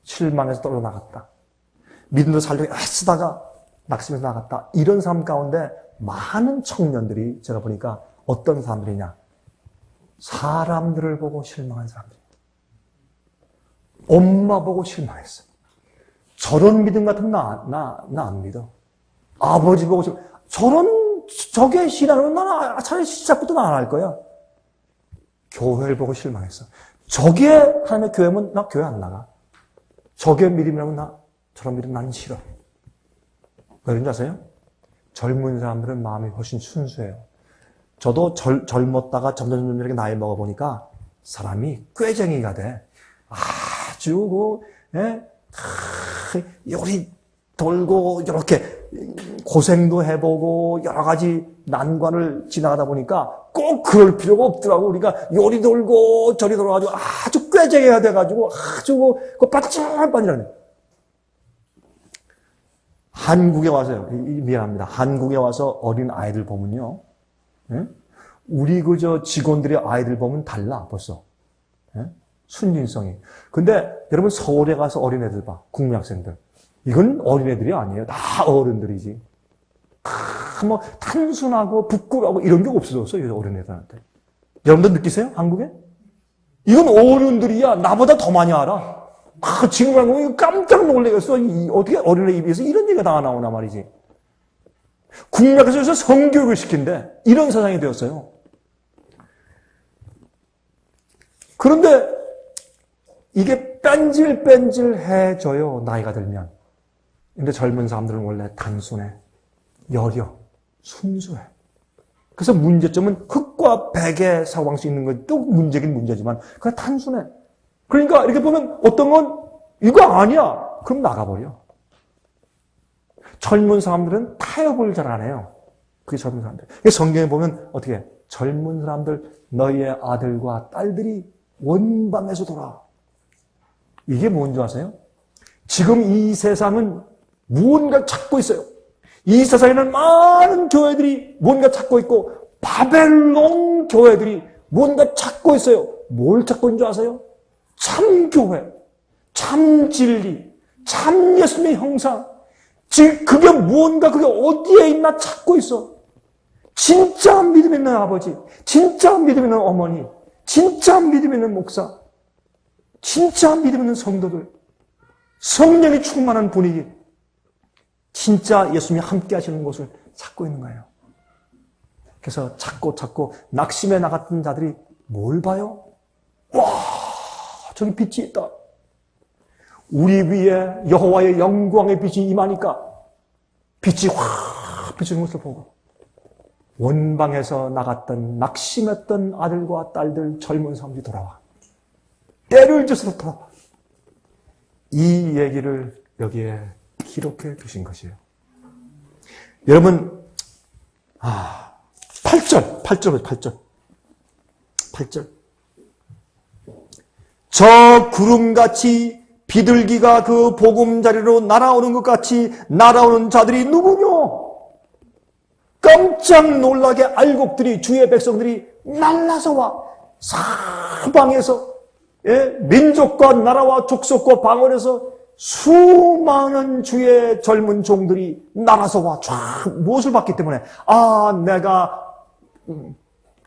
실망해서 떨어져 나갔다. 믿음도 살려고 애쓰다가 낙심해서 나갔다. 이런 사람 가운데 많은 청년들이 제가 보니까 어떤 사람들이냐. 사람들을 보고 실망한 사람들이에요. 엄마 보고 실망했어. 저런 믿음 같은 나 안 믿어. 아버지 보고 저게 신앙으로 나는 차라리 시작부터 나 안 할 거야. 교회를 보고 실망했어. 저게 하나님의 교회면 나 교회 안 나가. 저게 믿음이라면 저런 믿음 나는 싫어. 왜 그런지 아세요? 젊은 사람들은 마음이 훨씬 순수해요. 저도 젊었다가 점점 이렇게 나이 먹어보니까 사람이 꾀쟁이가 돼. 아주 요리 돌고 이렇게 고생도 해보고 여러 가지 난관을 지나가다 보니까 꼭 그럴 필요가 없더라고. 우리가 요리 돌고 저리 돌아가지고 아주 꾀쟁이가 돼가지고 아주 반짝반짝하네. 한국에 와서요. 미안합니다. 한국에 와서 어린 아이들 보면요. 우리 직원들의 아이들 보면 달라 벌써. 순진성이. 근데 여러분 서울에 가서 어린애들 봐. 국민학생들. 이건 어린애들이 아니에요. 다 어른들이지. 뭐 단순하고 부끄러워하고 이런 게 없어졌어요. 어린애들한테. 여러분들 느끼세요? 한국에? 이건 어른들이야. 나보다 더 많이 알아. 지금 알고 깜짝 놀라겠어. 어떻게 어린애 입에서 이런 얘기가 다 나오나 말이지. 국민학교에서 성교육을 시킨대. 이런 세상이 되었어요. 그런데 이게 뺀질뺀질해져요. 나이가 들면. 근데 젊은 사람들은 원래 단순해. 여려. 순수해. 그래서 문제점은 흑과 백의 사고방식이 있는 것도 문제긴 문제지만 그냥 단순해. 그러니까 이렇게 보면 어떤 건 이거 아니야. 그럼 나가버려. 젊은 사람들은 타협을 잘 안 해요. 그게 젊은 사람들. 성경에 보면 어떻게 해? 젊은 사람들 너희의 아들과 딸들이 원방에서 돌아와. 이게 뭔지 아세요? 지금 이 세상은 무언가 찾고 있어요. 이 세상에는 많은 교회들이 뭔가 찾고 있고 바벨론 교회들이 뭔가 찾고 있어요. 뭘 찾고 있는 줄 아세요? 참 교회, 참 진리, 참 예수님의 형상. 지금 그게 무언가 그게 어디에 있나 찾고 있어. 진짜 믿음 있는 아버지, 진짜 믿음 있는 어머니, 진짜 믿음 있는 목사, 진짜 믿음 있는 성도들. 성령이 충만한 분위기, 진짜 예수님이 함께 하시는 곳을 찾고 있는 거예요. 그래서 찾고 낙심해 나갔던 자들이 뭘 봐요? 와, 저기 빛이 있다. 우리 위에 여호와의 영광의 빛이 임하니까 빛이 확 비추는 것을 보고 원방에서 나갔던 낙심했던 아들과 딸들, 젊은 사람들이 돌아와. 때를 지어서 돌아와. 이 얘기를 여기에 기록해 두신 것이에요. 여러분, 8절. 저 구름같이 비둘기가 그 보금자리로 날아오는 것 같이 날아오는 자들이 누구뇨? 깜짝 놀라게 알곡들이, 주의 백성들이 날라서 와. 사방에서, 민족과 나라와 족속과 방언에서 수많은 주의 젊은 종들이 날아서 와. 쫙 무엇을 봤기 때문에 내가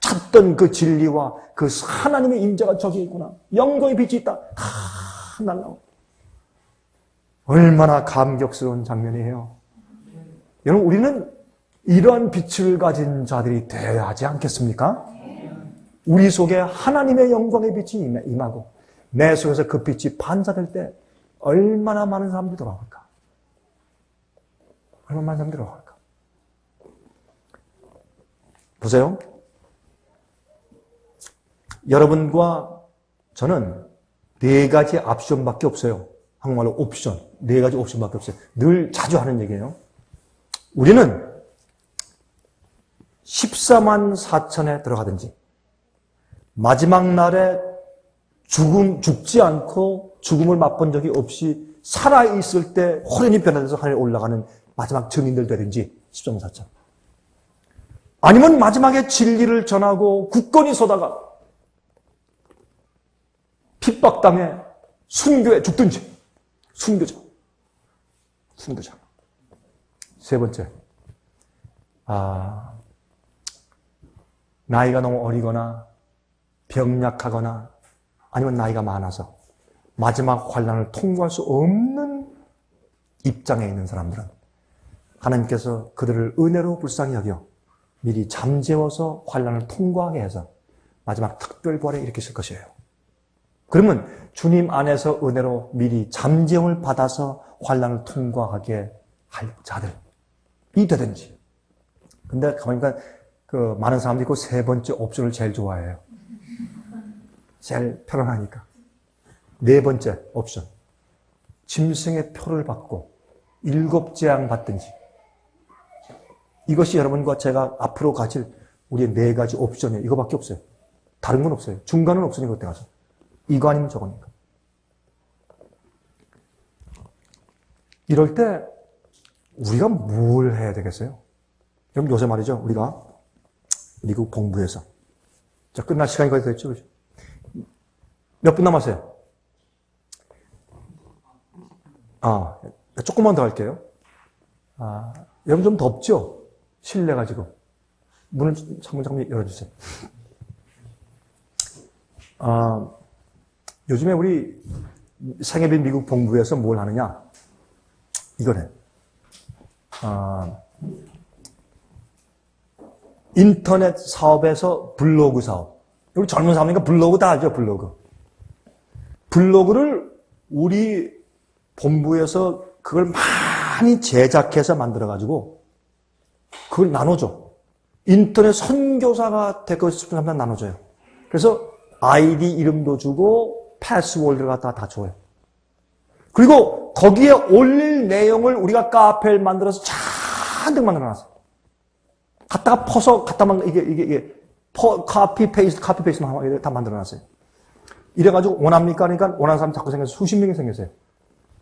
찾던 그 진리와 그 하나님의 임재가 저기 있구나. 영광의 빛이 있다. 날라와. 얼마나 감격스러운 장면이에요. 여러분, 우리는 이러한 빛을 가진 자들이 되어야 하지 않겠습니까? 우리 속에 하나님의 영광의 빛이 임하고 내 속에서 그 빛이 반사될 때 얼마나 많은 사람들이 돌아올까? 얼마나 많은 사람들이 돌아올까? 보세요. 여러분과 저는 4가지 옵션밖에 없어요. 한국말로 옵션. 4가지 옵션밖에 없어요. 늘 자주 하는 얘기예요. 우리는 14만 4천에 들어가든지 마지막 날에 죽지 않고 죽음을 맛본 적이 없이 살아있을 때 호련히 변화돼서 하늘에 올라가는 마지막 증인들 되든지 14만 4천. 아니면 마지막에 진리를 전하고 굳건히 서다가 핍박당해 순교에 죽든지 순교자. 세 번째, 나이가 너무 어리거나 병약하거나 아니면 나이가 많아서 마지막 환난을 통과할 수 없는 입장에 있는 사람들은 하나님께서 그들을 은혜로 불쌍히 여겨 미리 잠재워서 환난을 통과하게 해서 마지막 특별부활에 일으키실 것이에요. 그러면 주님 안에서 은혜로 미리 잠재움을 받아서 환난을 통과하게 할 자들이 되든지. 근데 가만히 보니까 그 많은 사람들이 그 세 번째 옵션을 제일 좋아해요. 제일 편안하니까. 4번째 옵션. 짐승의 표를 받고 7재앙 받든지. 이것이 여러분과 제가 앞으로 가질 우리의 4가지 옵션이에요. 이거밖에 없어요. 다른 건 없어요. 중간은 없으니까 그때 가서. 이거 아니면 저거니까. 이럴 때 우리가 뭘 해야 되겠어요? 여러분 요새 말이죠. 우리가 미국 본부에서 자 끝날 시간이 거의 됐죠. 그렇죠? 몇 분 남았어요? 조금만 더 할게요. 여러분 좀 덥죠? 실내가 지금. 문을 잠깐 열어주세요. 요즘에 우리 생애빈 미국 본부에서 뭘 하느냐? 이거래. 인터넷 사업에서 블로그 사업. 우리 젊은 사람이니까 블로그 다 알죠, 블로그. 블로그를 우리 본부에서 그걸 많이 제작해서 만들어가지고 그걸 나눠줘. 인터넷 선교사가 되고 싶은 사람들 나눠줘요. 그래서 아이디 이름도 주고 패스워드를 갖다 다 줘요. 그리고 거기에 올릴 내용을 우리가 카페를 만들어서 잔뜩 만들어놨어요. 갖다가 퍼서 이게 카피 페이스트 다 만들어놨어요. 이래가지고 원합니까? 그러니까 원하는 사람 자꾸 생겨서 수십 명이 생겼어요.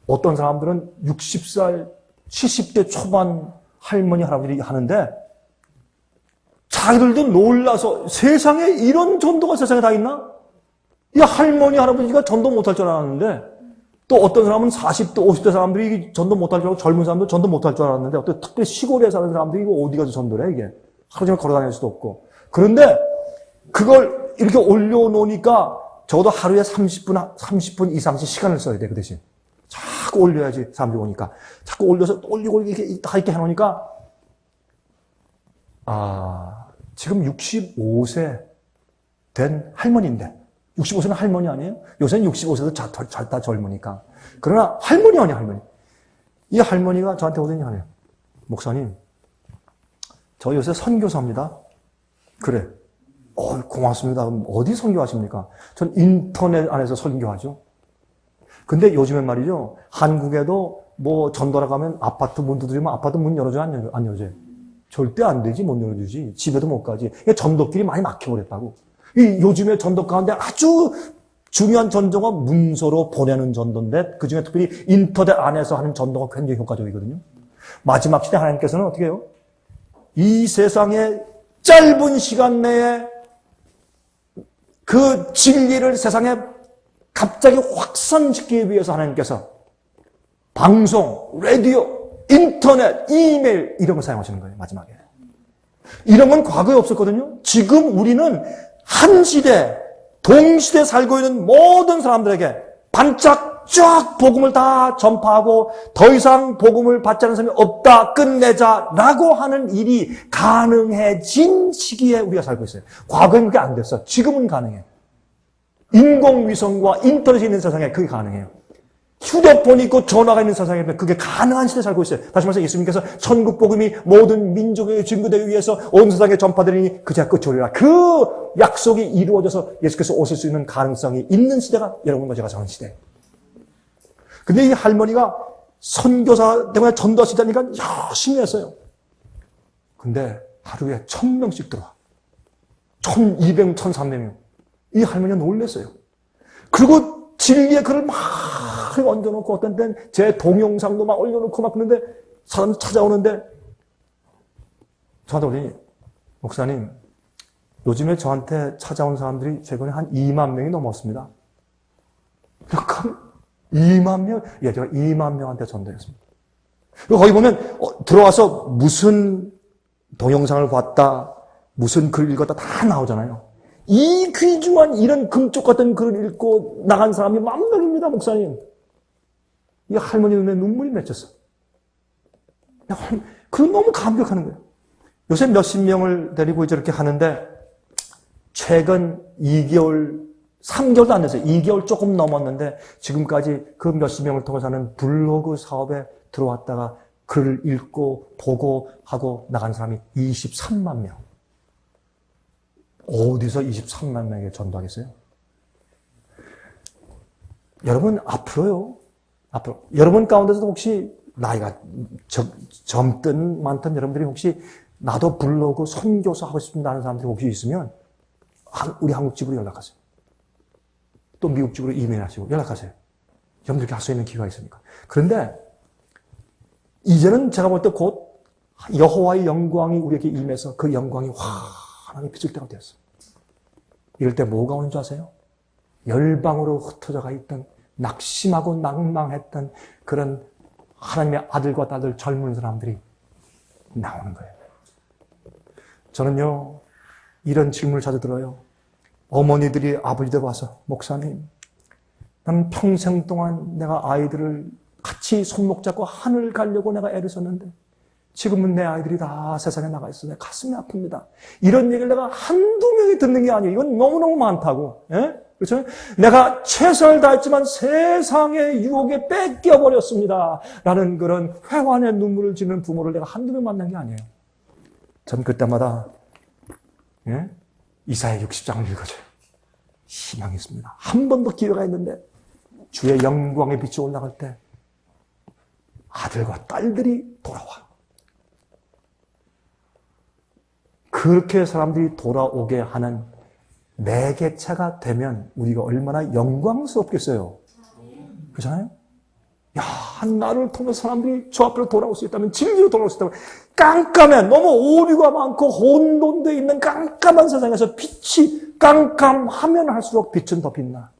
어떤 사람들은 60살, 70대 초반 할머니, 할아버지들이 하는데 자기들도 놀라서 세상에 이런 전도가 세상에 다 있나? 이 할머니, 할아버지가 전도 못할 줄 알았는데 또 어떤 사람은 40대, 50대 사람들이 전도 못할 줄 알고 젊은 사람도 전도 못할 줄 알았는데 어떤 특별히 시골에 사는 사람들이 이거 어디 가서 전도를 해, 이게. 하루 종일 걸어 다닐 수도 없고. 그런데 그걸 이렇게 올려놓으니까 적어도 하루에 30분 이상씩 시간을 써야 돼, 그 대신. 자꾸 올려야지 사람들이 오니까. 자꾸 올려서 올리고 이렇게 다 이렇게 해놓으니까 지금 65세 된 할머니인데 65세는 할머니 아니에요? 요새는 65세도 다 젊으니까. 그러나 할머니 아니야, 할머니. 이 할머니가 저한테 오더니 하네요. 목사님, 저 요새 선교사입니다. 그래. 고맙습니다. 어디 선교하십니까? 전 인터넷 안에서 선교하죠. 근데 요즘엔 말이죠. 한국에도 뭐 전도라 가면 아파트 문 두드리면 아파트 문 열어줘, 안 열어줘? 절대 안 되지, 못 열어주지. 집에도 못 가지. 전도길이 많이 막혀버렸다고. 요즘에 전도 가운데 아주 중요한 전도가 문서로 보내는 전도인데 그 중에 특별히 인터넷 안에서 하는 전도가 굉장히 효과적이거든요. 마지막 시대 하나님께서는 어떻게 해요? 이 세상에 짧은 시간 내에 그 진리를 세상에 갑자기 확산시키기 위해서 하나님께서 방송, 라디오, 인터넷, 이메일 이런 걸 사용하시는 거예요. 마지막에. 이런 건 과거에 없었거든요. 지금 우리는 한 시대, 동시대에 살고 있는 모든 사람들에게 반짝 쫙 복음을 다 전파하고 더 이상 복음을 받지 않는 사람이 없다, 끝내자라고 하는 일이 가능해진 시기에 우리가 살고 있어요. 과거에는 그게 안 됐어. 지금은 가능해. 인공위성과 인터넷이 있는 세상에 그게 가능해요. 휴대폰이 있고 전화가 있는 세상에 그게 가능한 시대에 살고 있어요. 다시 말해서 예수님께서 천국 복음이 모든 민족에 증거되기 위해서 온 세상에 전파되리니 그제야 끝이 오리라. 그 약속이 이루어져서 예수께서 오실 수 있는 가능성이 있는 시대가 여러분과 제가 사는 시대. 근데 이 할머니가 선교사 때문에 전도하시다니까 열심히 했어요. 근데 하루에 1000명씩 들어와. 1200명, 1300명. 이 할머니가 놀랐어요. 그리고 진리의 글을 막 얹어놓고 어떤 때는 제 동영상도 막 올려놓고 막 그런데 사람 찾아오는데 저한테 오더니 목사님 요즘에 저한테 찾아온 사람들이 최근에 한 2만 명이 넘었습니다. 그러니까 2만 명? 예, 제가 2만 명한테 전도했습니다. 그리고 거기 보면 들어와서 무슨 동영상을 봤다, 무슨 글 읽었다 다 나오잖아요. 이 귀중한 이런 금쪽 같은 글을 읽고 나간 사람이 10,000명입니다, 목사님. 이 할머니 눈에 눈물이 맺혔어. 그건 너무 감격하는 거예요. 요새 몇십 명을 데리고 이렇게 하는데 최근 2개월, 3개월도 안 됐어요. 2개월 조금 넘었는데 지금까지 그 몇십 명을 통해서 하는 블로그 사업에 들어왔다가 글을 읽고 보고 하고 나간 사람이 23만 명. 어디서 23만 명에게 전도하겠어요? 여러분 앞으로 여러분 가운데서도 혹시 나이가 젊든 많든 여러분들이 혹시 나도 블로그 선교사 하고 싶습니다 하는 사람들이 혹시 있으면 우리 한국 집으로 연락하세요. 또 미국 집으로 이메일 하시고 연락하세요. 여러분들께 할 수 있는 기회가 있으니까. 그런데 이제는 제가 볼 때 곧 여호와의 영광이 우리에게 임해서 그 영광이 환하게 비칠 때가 되었어. 이럴 때 뭐가 오는 줄 아세요? 열방으로 흩어져가 있던 낙심하고 낭망했던 그런 하나님의 아들과 딸들 젊은 사람들이 나오는 거예요. 저는요 이런 질문을 자주 들어요. 어머니들이 아버지들 와서 목사님 나는 평생 동안 내가 아이들을 같이 손목 잡고 하늘 가려고 내가 애를 썼는데 지금은 내 아이들이 다 세상에 나가 있어. 내 가슴이 아픕니다. 이런 얘기를 내가 한두 명이 듣는 게 아니에요. 이건 너무너무 많다고. 예? 그렇죠? 내가 최선을 다했지만 세상의 유혹에 뺏겨버렸습니다. 라는 그런 회환의 눈물을 짓는 부모를 내가 한두 명 만난 게 아니에요. 전 그때마다 이사야 60장을 읽어줘요. 희망이 있습니다. 한 번 더 기회가 있는데 주의 영광의 빛이 올라갈 때 아들과 딸들이 돌아와. 그렇게 사람들이 돌아오게 하는 매개체가 되면 우리가 얼마나 영광스럽겠어요. 그렇잖아요? 야, 나를 통해서 사람들이 저 앞으로 돌아올 수 있다면, 진리로 돌아올 수 있다면, 깜깜해. 너무 오류가 많고 혼돈되어 있는 깜깜한 세상에서 빛이 깜깜하면 할수록 빛은 더 빛나.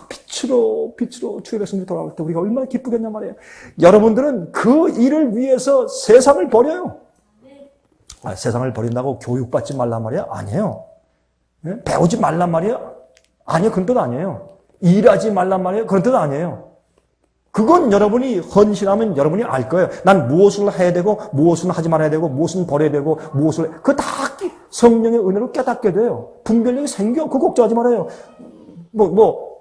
빛으로 주의 백성들이 돌아올 때 우리가 얼마나 기쁘겠냐 말이에요. 여러분들은 그 일을 위해서 세상을 버려요. 세상을 버린다고 교육받지 말란 말이야? 아니에요. 배우지 말란 말이야? 아니에요. 그런 뜻 아니에요. 일하지 말란 말이에요? 그런 뜻 아니에요. 그건 여러분이 헌신하면 여러분이 알 거예요. 난 무엇을 해야 되고 무엇은 하지 말아야 되고 무엇은 버려야 되고 무엇을 그거 다 성령의 은혜로 깨닫게 돼요. 분별력이 생겨. 그거 걱정하지 말아요.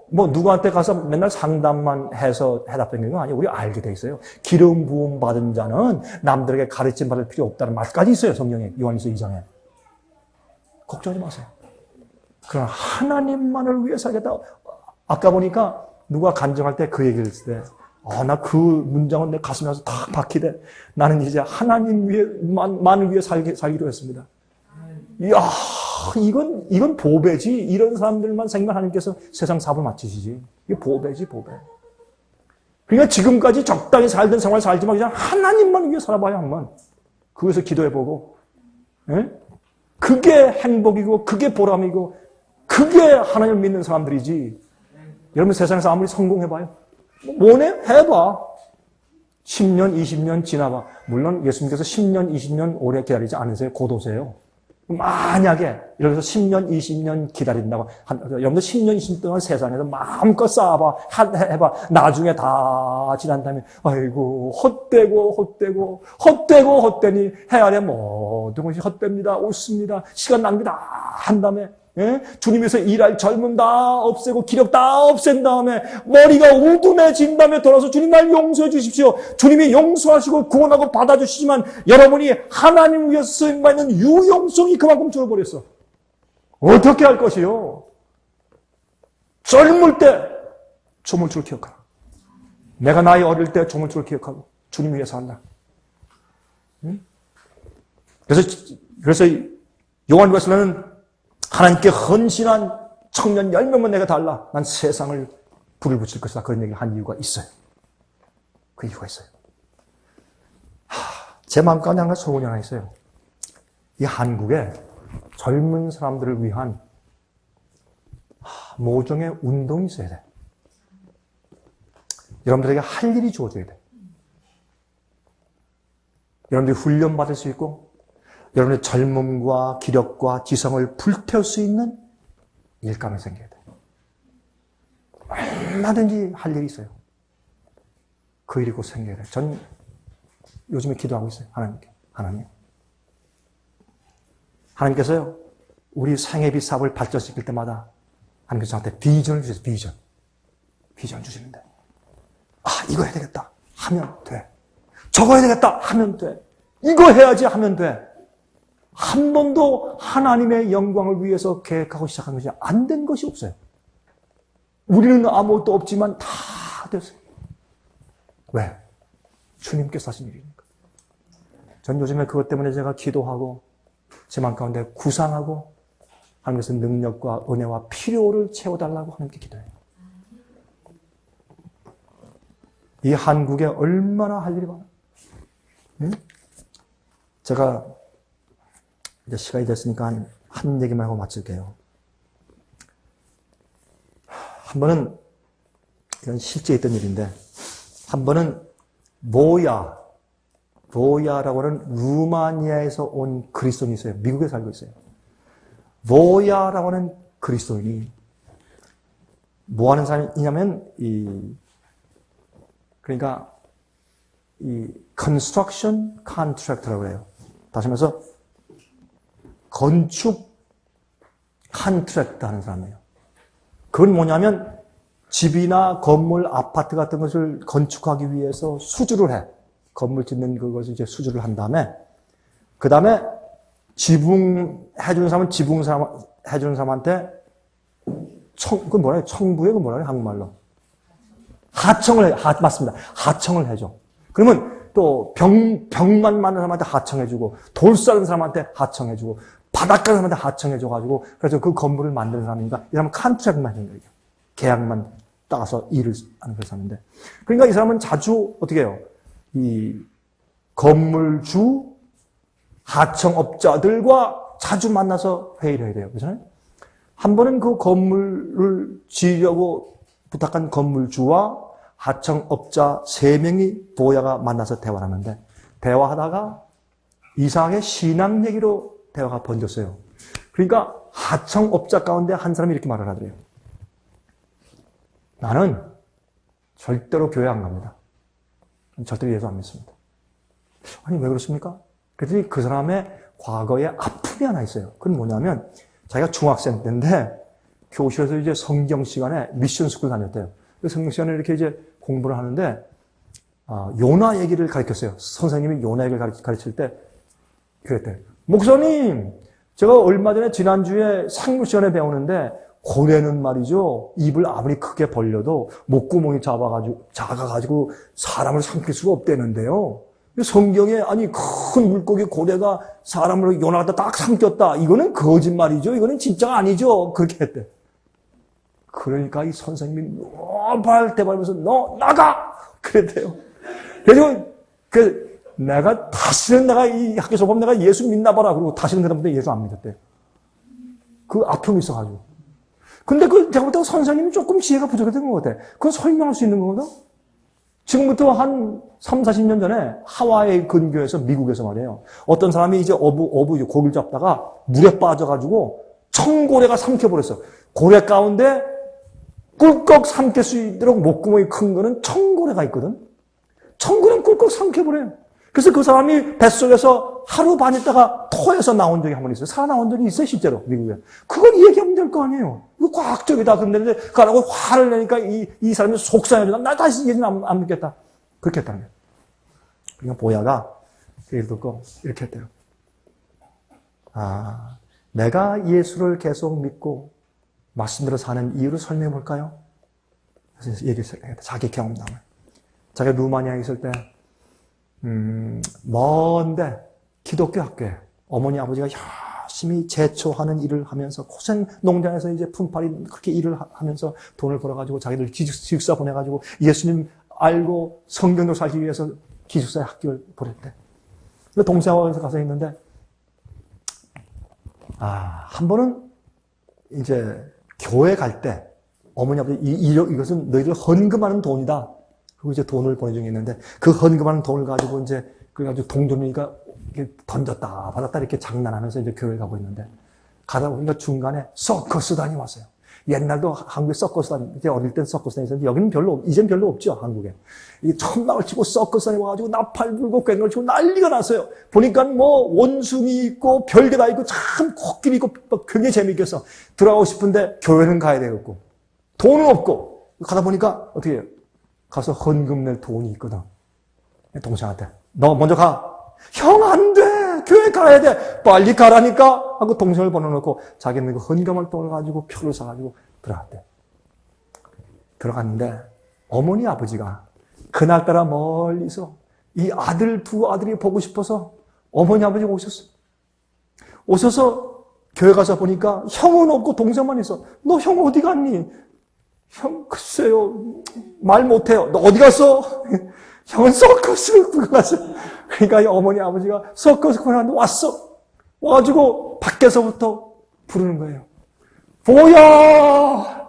누구한테 가서 맨날 상담만 해서 해답되는 거 아니에요. 우리 알게 돼 있어요. 기름 부음 받은 자는 남들에게 가르침 받을 필요 없다는 말까지 있어요. 성령의 요한일서 2장에. 걱정하지 마세요. 그러나 하나님만을 위해 살겠다. 아까 보니까 누가 간증할 때 그 얘기를 했을 때 나 그 문장은 내 가슴에 와서 딱 박히대. 나는 이제 하나님 위해만 위해 살기로 했습니다. 이야, 이건 보배지. 이런 사람들만 생기면 하나님께서 세상 사업을 마치시지. 이게 보배지, 보배. 그러니까 지금까지 적당히 살던 생활 살지만 그냥 하나님만 위해 살아봐야 한번. 그것을 기도해보고. 예? 그게 행복이고, 그게 보람이고, 그게 하나님을 믿는 사람들이지. 여러분 세상에서 아무리 성공해봐요. 뭐네? 해봐. 10년, 20년 지나봐. 물론 예수님께서 10년, 20년 오래 기다리지 않으세요. 곧 오세요. 만약에 여기서 10년, 20년 기다린다고 여러분들 10년, 20년 동안 세상에서 마음껏 쌓아봐. 해봐. 나중에 다 지난 다음에 아이고 헛되니 해아래 모든 것이 헛됩니다. 옳습니다. 시간 낭비 다 한 다음에 주님께서 일할 젊음 다 없애고 기력 다 없앤 다음에 머리가 우둔해진 다음에 돌아서 주님 날 용서해 주십시오. 주님이 용서하시고 구원하고 받아주시지만 여러분이 하나님 위해서 쓰임받는 유용성이 그만큼 줄어버렸어. 어떻게 할 것이요? 젊을 때 조물주를 기억하라. 내가 나이 어릴 때 조물주를 기억하고 주님 위해서 한다. 그래서 요한일서는 하나님께 헌신한 청년 10명만 내가 달라. 난 세상을 불을 붙일 것이다. 그런 얘기를 한 이유가 있어요. 그 이유가 있어요. 제 마음 가운데 한 가지 소원이 하나 있어요. 이 한국에 젊은 사람들을 위한 모종의 운동이 있어야 돼. 여러분들에게 할 일이 주어져야 돼. 여러분들이 훈련받을 수 있고 여러분의 젊음과 기력과 지성을 불태울 수 있는 일감이 생겨야 돼요. 얼마든지 할 일이 있어요. 그 일이 곧 생겨야 돼요. 전 요즘에 기도하고 있어요. 하나님께서요, 우리 생애비 사업을 발전시킬 때마다 하나님께서 저한테 비전을 주세요. 비전을 주시는데 이거 해야 되겠다 하면 돼. 저거 해야 되겠다 하면 돼. 이거 해야지 하면 돼. 한 번도 하나님의 영광을 위해서 계획하고 시작한 것이 안 된 것이 없어요. 우리는 아무것도 없지만 다 됐어요. 왜? 주님께서 하신 일이니까. 전 요즘에 그것 때문에 제가 기도하고 제 마음 가운데 구상하고 하나님께서 능력과 은혜와 필요를 채워달라고 하나님께 기도해요. 이 한국에 얼마나 할 일이 많아요. 제가 이제 시간이 됐으니까 한 얘기만 하고 마칠게요. 한 번은, 이건 실제 있던 일인데, 한 번은 보야라고 하는 루마니아에서 온 그리스도인이 있어요. 미국에 살고 있어요. 보야라고 하는 그리스도인이 뭐 하는 사람이냐면, 그러니까, construction contractor라고 해요. 다시 말해서, 건축 컨트랙트 하는 사람이에요. 그건 뭐냐면 집이나 건물, 아파트 같은 것을 건축하기 위해서 수주를 해. 건물 짓는 그것을 이제 수주를 한 다음에 그 다음에 지붕해주는 사람은 해주는 사람한테 그 뭐라 청부에 그 뭐라 해요? 한국말로 하청을 해. 맞습니다. 하청을 해줘. 그러면 또 벽만 만든 사람한테 하청해주고 돌 쌓는 사람한테 하청해주고 바닷가 사람한테 하청해줘가지고 그래서 그 건물을 만드는 사람이니까 이 사람은 컨트랙만 하는 거예요. 계약만 따서 일을 하는 그런 사람인데 그러니까 이 사람은 자주 어떻게 해요? 이 건물주 하청업자들과 자주 만나서 회의를 해야 돼요. 그렇잖아요? 한 번은 그 건물을 지으려고 부탁한 건물주와 하청업자 3명이 보야가 만나서 대화를 하는데 대화하다가 이상하게 신앙 얘기로 대화가 번졌어요. 그러니까 하청업자 가운데 한 사람이 이렇게 말을 하더래요. 나는 절대로 교회 안 갑니다. 절대로 예수 안 믿습니다. 아니, 왜 그렇습니까? 그랬더니 그 사람의 과거에 아픔이 하나 있어요. 그건 뭐냐면, 자기가 중학생 때인데, 교실에서 이제 성경 시간에 미션 스쿨 다녔대요. 그 성경 시간에 이렇게 이제 공부를 하는데, 요나 얘기를 가르쳤어요. 선생님이 요나 얘기를 가르칠 때, 그랬대요. 목사님, 제가 얼마 전에 지난주에 상무 시간에 배우는데, 고래는 말이죠, 입을 아무리 크게 벌려도 목구멍이 작아가지고 사람을 삼킬 수가 없다는데요. 성경에 아니 큰 물고기 고래가 사람을 요나 갖다 딱 삼켰다. 이거는 거짓말이죠. 이거는 진짜가 아니죠. 그렇게 했대. 그러니까 이 선생님이 발대발면서 너 나가! 그랬대요. 그래서 다시는 내가 이 학교 수업하면 내가 예수 믿나 봐라. 그리고 다시는 그다음부터 예수 안 믿었대. 그 아픔이 있어가지고. 근데 제가 볼 때 선생님이 조금 지혜가 부족했던 것 같아. 그건 설명할 수 있는 거거든? 지금부터 한 3, 40년 전에 하와이 근교에서 미국에서 말이에요. 어떤 사람이 이제 고기를 잡다가 물에 빠져가지고 청고래가 삼켜버렸어. 고래 가운데 꿀꺽 삼킬 수 있도록 목구멍이 큰 거는 청고래가 있거든? 청고래는 꿀꺽 삼켜버려요. 그래서 그 사람이 뱃속에서 하루 반 있다가 토해서 나온 적이 한 번 있어요. 살아나온 적이 있어요, 실제로, 미국에. 그걸 얘기하면 될 거 아니에요. 이거 과학적이다. 그런데, 그러고 화를 내니까 이 사람이 속상해져. 나 다시 예수는 안 믿겠다. 그렇게 했다는 거예요. 그러니까 보야가 그 얘기를 듣고 이렇게 했대요. 내가 예수를 계속 믿고 말씀대로 사는 이유를 설명해 볼까요? 그래서 얘기를 했다. 자기 경험담을. 자기가 루마니아에 있을 때, 먼데 기독교 학교에 어머니 아버지가 열심히 제초하는 일을 하면서 고생 농장에서 이제 품팔이 그렇게 일을 하면서 돈을 벌어가지고 자기들 기숙사 보내가지고 예수님 알고 성경도 살기 위해서 기숙사에 학교를 보냈대. 동생하고 가서 있는데 한 번은 이제 교회 갈 때 어머니 아버지 이것은 너희들 헌금하는 돈이다. 그리고 이제 돈을 보내준 게 있는데, 그 헌금하는 돈을 가지고 이제, 그래가지고 동전이니까 이렇게 던졌다, 받았다 이렇게 장난하면서 이제 교회 가고 있는데, 가다 보니까 중간에 서커스단이 왔어요. 옛날도 한국에 서커스단, 이제 어릴 땐 서커스단이 있었는데, 여기는 이젠 별로 없죠, 한국에. 이 천막을 치고 서커스단이 와가지고 나팔 불고 꽹을 치고 난리가 났어요. 보니까 뭐 원숭이 있고 별게 다 있고 참 코끼리 있고 굉장히 재미있겠어. 들어가고 싶은데 교회는 가야 되겠고, 돈은 없고, 가다 보니까 어떻게 해요? 가서 헌금 낼 돈이 있거든. 동생한테. 너 먼저 가. 형, 안 돼. 교회 가야 돼. 빨리 가라니까. 하고 동생을 보내놓고 자기는 그 헌금할 돈을 가지고 표를 사가지고 들어갔대. 들어갔는데 어머니 아버지가 그날따라 멀리서 이 두 아들이 보고 싶어서 어머니 아버지가 오셨어. 오셔서 교회 가서 보니까 형은 없고 동생만 있어. 너 형 어디 갔니? 형, 글쎄요, 말 못해요. 너 어디 갔어? 형은 서커스 구경갔어. 그러니까 어머니, 아버지가 서커스 구경하는데 왔어. 와가지고 밖에서부터 부르는 거예요. 보야!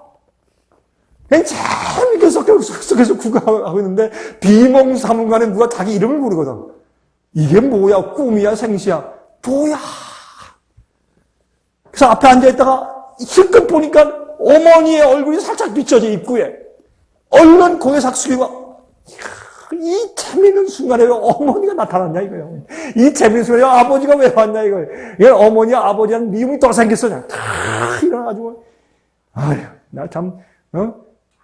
그냥 재밌게 서커스 구경하고 있는데 비몽사몽간에 누가 자기 이름을 부르거든. 이게 뭐야? 꿈이야? 생시야? 보야! 그래서 앞에 앉아있다가 힐끗 보니까 어머니의 얼굴이 살짝 비춰져 입구에. 얼른 고개 삭 숙이고 이 재밌는 순간에 왜 어머니가 나타났냐 이거예요. 이 재밌는 순간에 아버지가 왜 왔냐 이거예요. 이게 어머니와 아버지한 미움이 또 생겼어. 그냥 탁 일어나가지고 나 참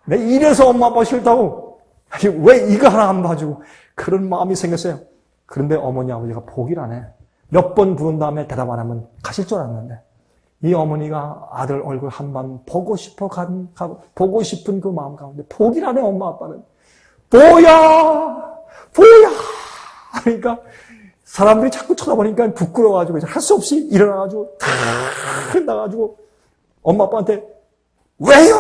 내 이래서 엄마 아빠 싫다고. 아니, 왜 이거 하나 안 봐주고 그런 마음이 생겼어요. 그런데 어머니 아버지가 포기를 안 해. 몇 번 부른 다음에 대답 안 하면 가실 줄 알았는데 이 어머니가 아들 얼굴 한 번 보고 싶은 그 마음 가운데 포기를 안 해, 엄마, 아빠는. 보야! 그러니까 사람들이 자꾸 쳐다보니까 부끄러워가지고 할 수 없이 일어나가지고 탁 나가지고 엄마, 아빠한테 왜요?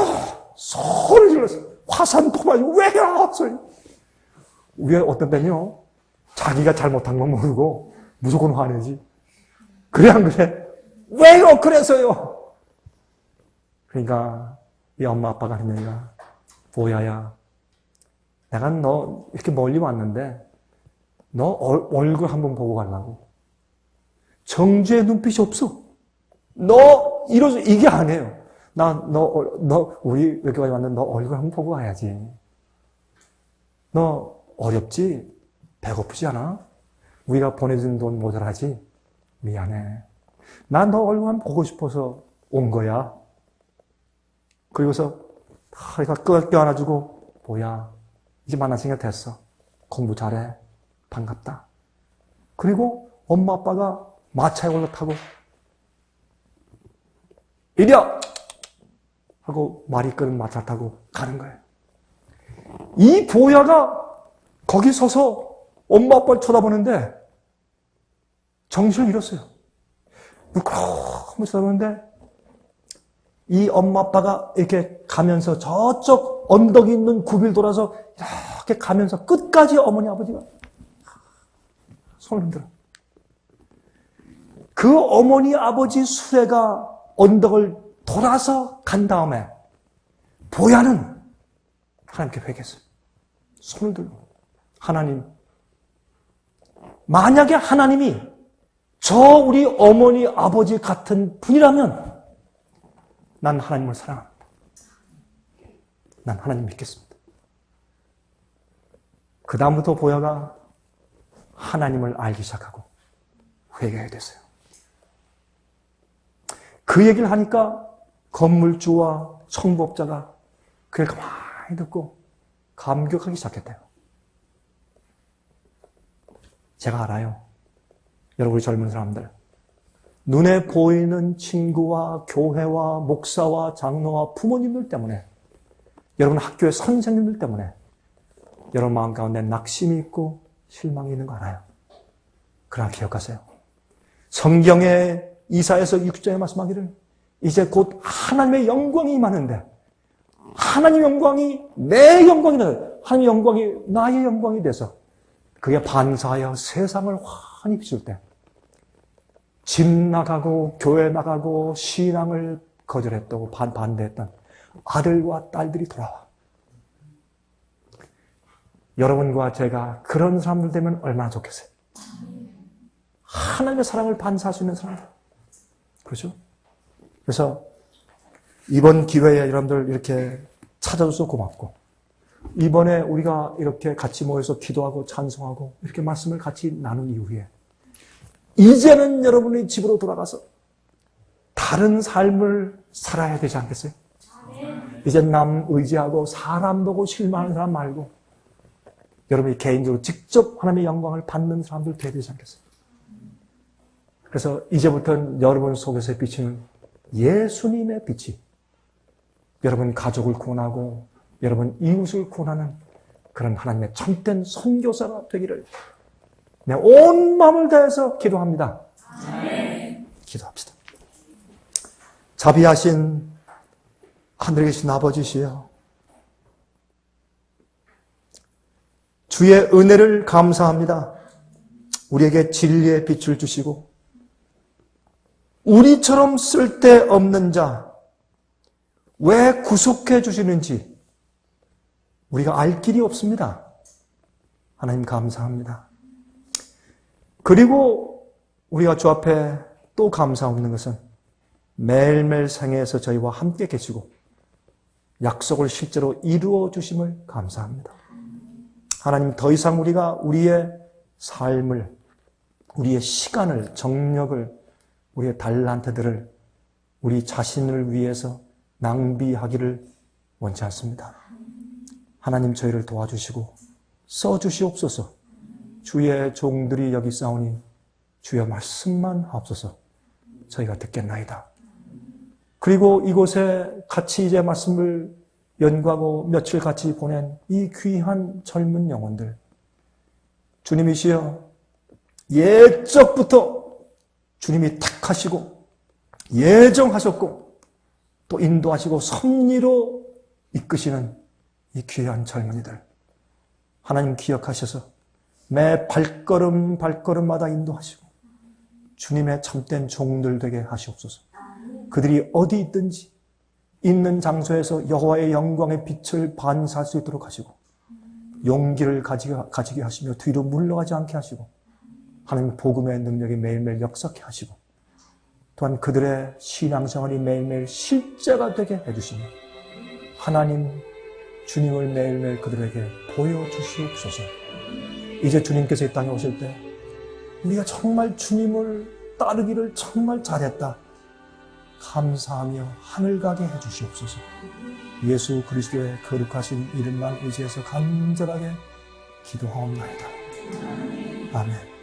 소리 질렀어. 화산 토마지고 왜요? 소리. 왜 어떤 때는요, 자기가 잘못한 건 모르고 무조건 화내지. 그래, 안 그래? 왜요? 그래서요. 그러니까 이 엄마 아빠가 하는 얘기가 보야야, 내가 너 이렇게 멀리 왔는데 너 얼굴 한번 보고 가려고. 정죄의 눈빛이 없어. 너 이게 아니에요. 너 우리 여기까지 왔는데 너 얼굴 한번 보고 가야지. 너 어렵지? 배고프지 않아? 우리가 보내준 돈 모자라지? 미안해. 난 너 얼굴만 보고 싶어서 온 거야. 그리고서 다리가 껴안아주고, 뭐야, 이제 만났으니까 됐어. 공부 잘해. 반갑다. 그리고 엄마 아빠가 마차에 올라타고 이리야! 하고 말이 끄는 마차 타고 가는 거예요. 이 보야가 거기 서서 엄마 아빠를 쳐다보는데 정신을 잃었어요. 물컹 쳐다보는데 이 엄마 아빠가 이렇게 가면서 저쪽 언덕이 있는 굽을 돌아서 이렇게 가면서 끝까지 어머니 아버지가 손을 흔들어. 그 어머니 아버지 수레가 언덕을 돌아서 간 다음에 보야는 하나님께 회개했어요. 손을 들고. 하나님, 만약에 하나님이 저 우리 어머니 아버지 같은 분이라면 난 하나님을 사랑합니다. 난 하나님 믿겠습니다. 그 다음부터 보야가 하나님을 알기 시작하고 회개해야 됐어요. 그 얘기를 하니까 건물주와 청부업자가 그걸 가만히 듣고 감격하기 시작했대요. 제가 알아요. 여러분 우리 젊은 사람들. 눈에 보이는 친구와 교회와 목사와 장로와 부모님들 때문에 여러분 학교의 선생님들 때문에 여러분 마음 가운데 낙심이 있고 실망이 있는 거 알아요. 그러나 기억하세요. 성경에 이사야서 6장에 말씀하기를 이제 곧 하나님의 영광이 임하는데 하나님의 영광이 내 영광이다. 하나님의 영광이 나의 영광이 돼서 그게 반사하여 세상을 환히 비출 때 집 나가고 교회 나가고 신앙을 거절했다고 반대했던 아들과 딸들이 돌아와. 여러분과 제가 그런 사람들 되면 얼마나 좋겠어요. 하나님의 사랑을 반사할 수 있는 사람들. 그렇죠? 그래서 이번 기회에 여러분들 이렇게 찾아줘서 고맙고 이번에 우리가 이렇게 같이 모여서 기도하고 찬송하고 이렇게 말씀을 같이 나눈 이후에 이제는 여러분의 집으로 돌아가서 다른 삶을 살아야 되지 않겠어요? 이제 남 의지하고 사람 보고 실망하는 사람 말고 여러분이 개인적으로 직접 하나님의 영광을 받는 사람들 되어야 되지 않겠어요? 그래서 이제부터는 여러분 속에서 비치는 예수님의 빛이 여러분 가족을 구원하고 여러분 이웃을 구원하는 그런 하나님의 참된 선교사가 되기를 내 온 마음을 다해서 기도합니다. 기도합시다. 자비하신 하늘에 계신 아버지시여, 주의 은혜를 감사합니다. 우리에게 진리의 빛을 주시고 우리처럼 쓸데없는 자 왜 구속해 주시는지 우리가 알 길이 없습니다. 하나님 감사합니다. 그리고 우리가 주 앞에 또 감사하는 것은 매일매일 생애에서 저희와 함께 계시고 약속을 실제로 이루어 주심을 감사합니다. 하나님, 더 이상 우리가 우리의 삶을, 우리의 시간을, 정력을, 우리의 달란트들을 우리 자신을 위해서 낭비하기를 원치 않습니다. 하나님, 저희를 도와주시고 써주시옵소서. 주의 종들이 여기 싸우니 주의 말씀만 하옵소서. 저희가 듣겠나이다. 그리고 이곳에 같이 이제 말씀을 연구하고 며칠 같이 보낸 이 귀한 젊은 영혼들, 주님이시여, 예적부터 주님이 택하시고 예정하셨고 또 인도하시고 섭리로 이끄시는 이 귀한 젊은이들, 하나님 기억하셔서 매 발걸음 발걸음마다 인도하시고 주님의 참된 종들 되게 하시옵소서. 그들이 어디 있든지 있는 장소에서 여호와의 영광의 빛을 반사할 수 있도록 하시고 용기를 가지게 하시며 뒤로 물러가지 않게 하시고 하나님 복음의 능력이 매일매일 역사케 하시고 또한 그들의 신앙생활이 매일매일 실제가 되게 해주시며 하나님 주님을 매일매일 그들에게 보여주시옵소서. 이제 주님께서 이 땅에 오실 때 우리가 정말 주님을 따르기를 정말 잘했다. 감사하며 하늘 가게 해주시옵소서. 예수 그리스도의 거룩하신 이름만 의지해서 간절하게 기도하옵나이다. 아멘.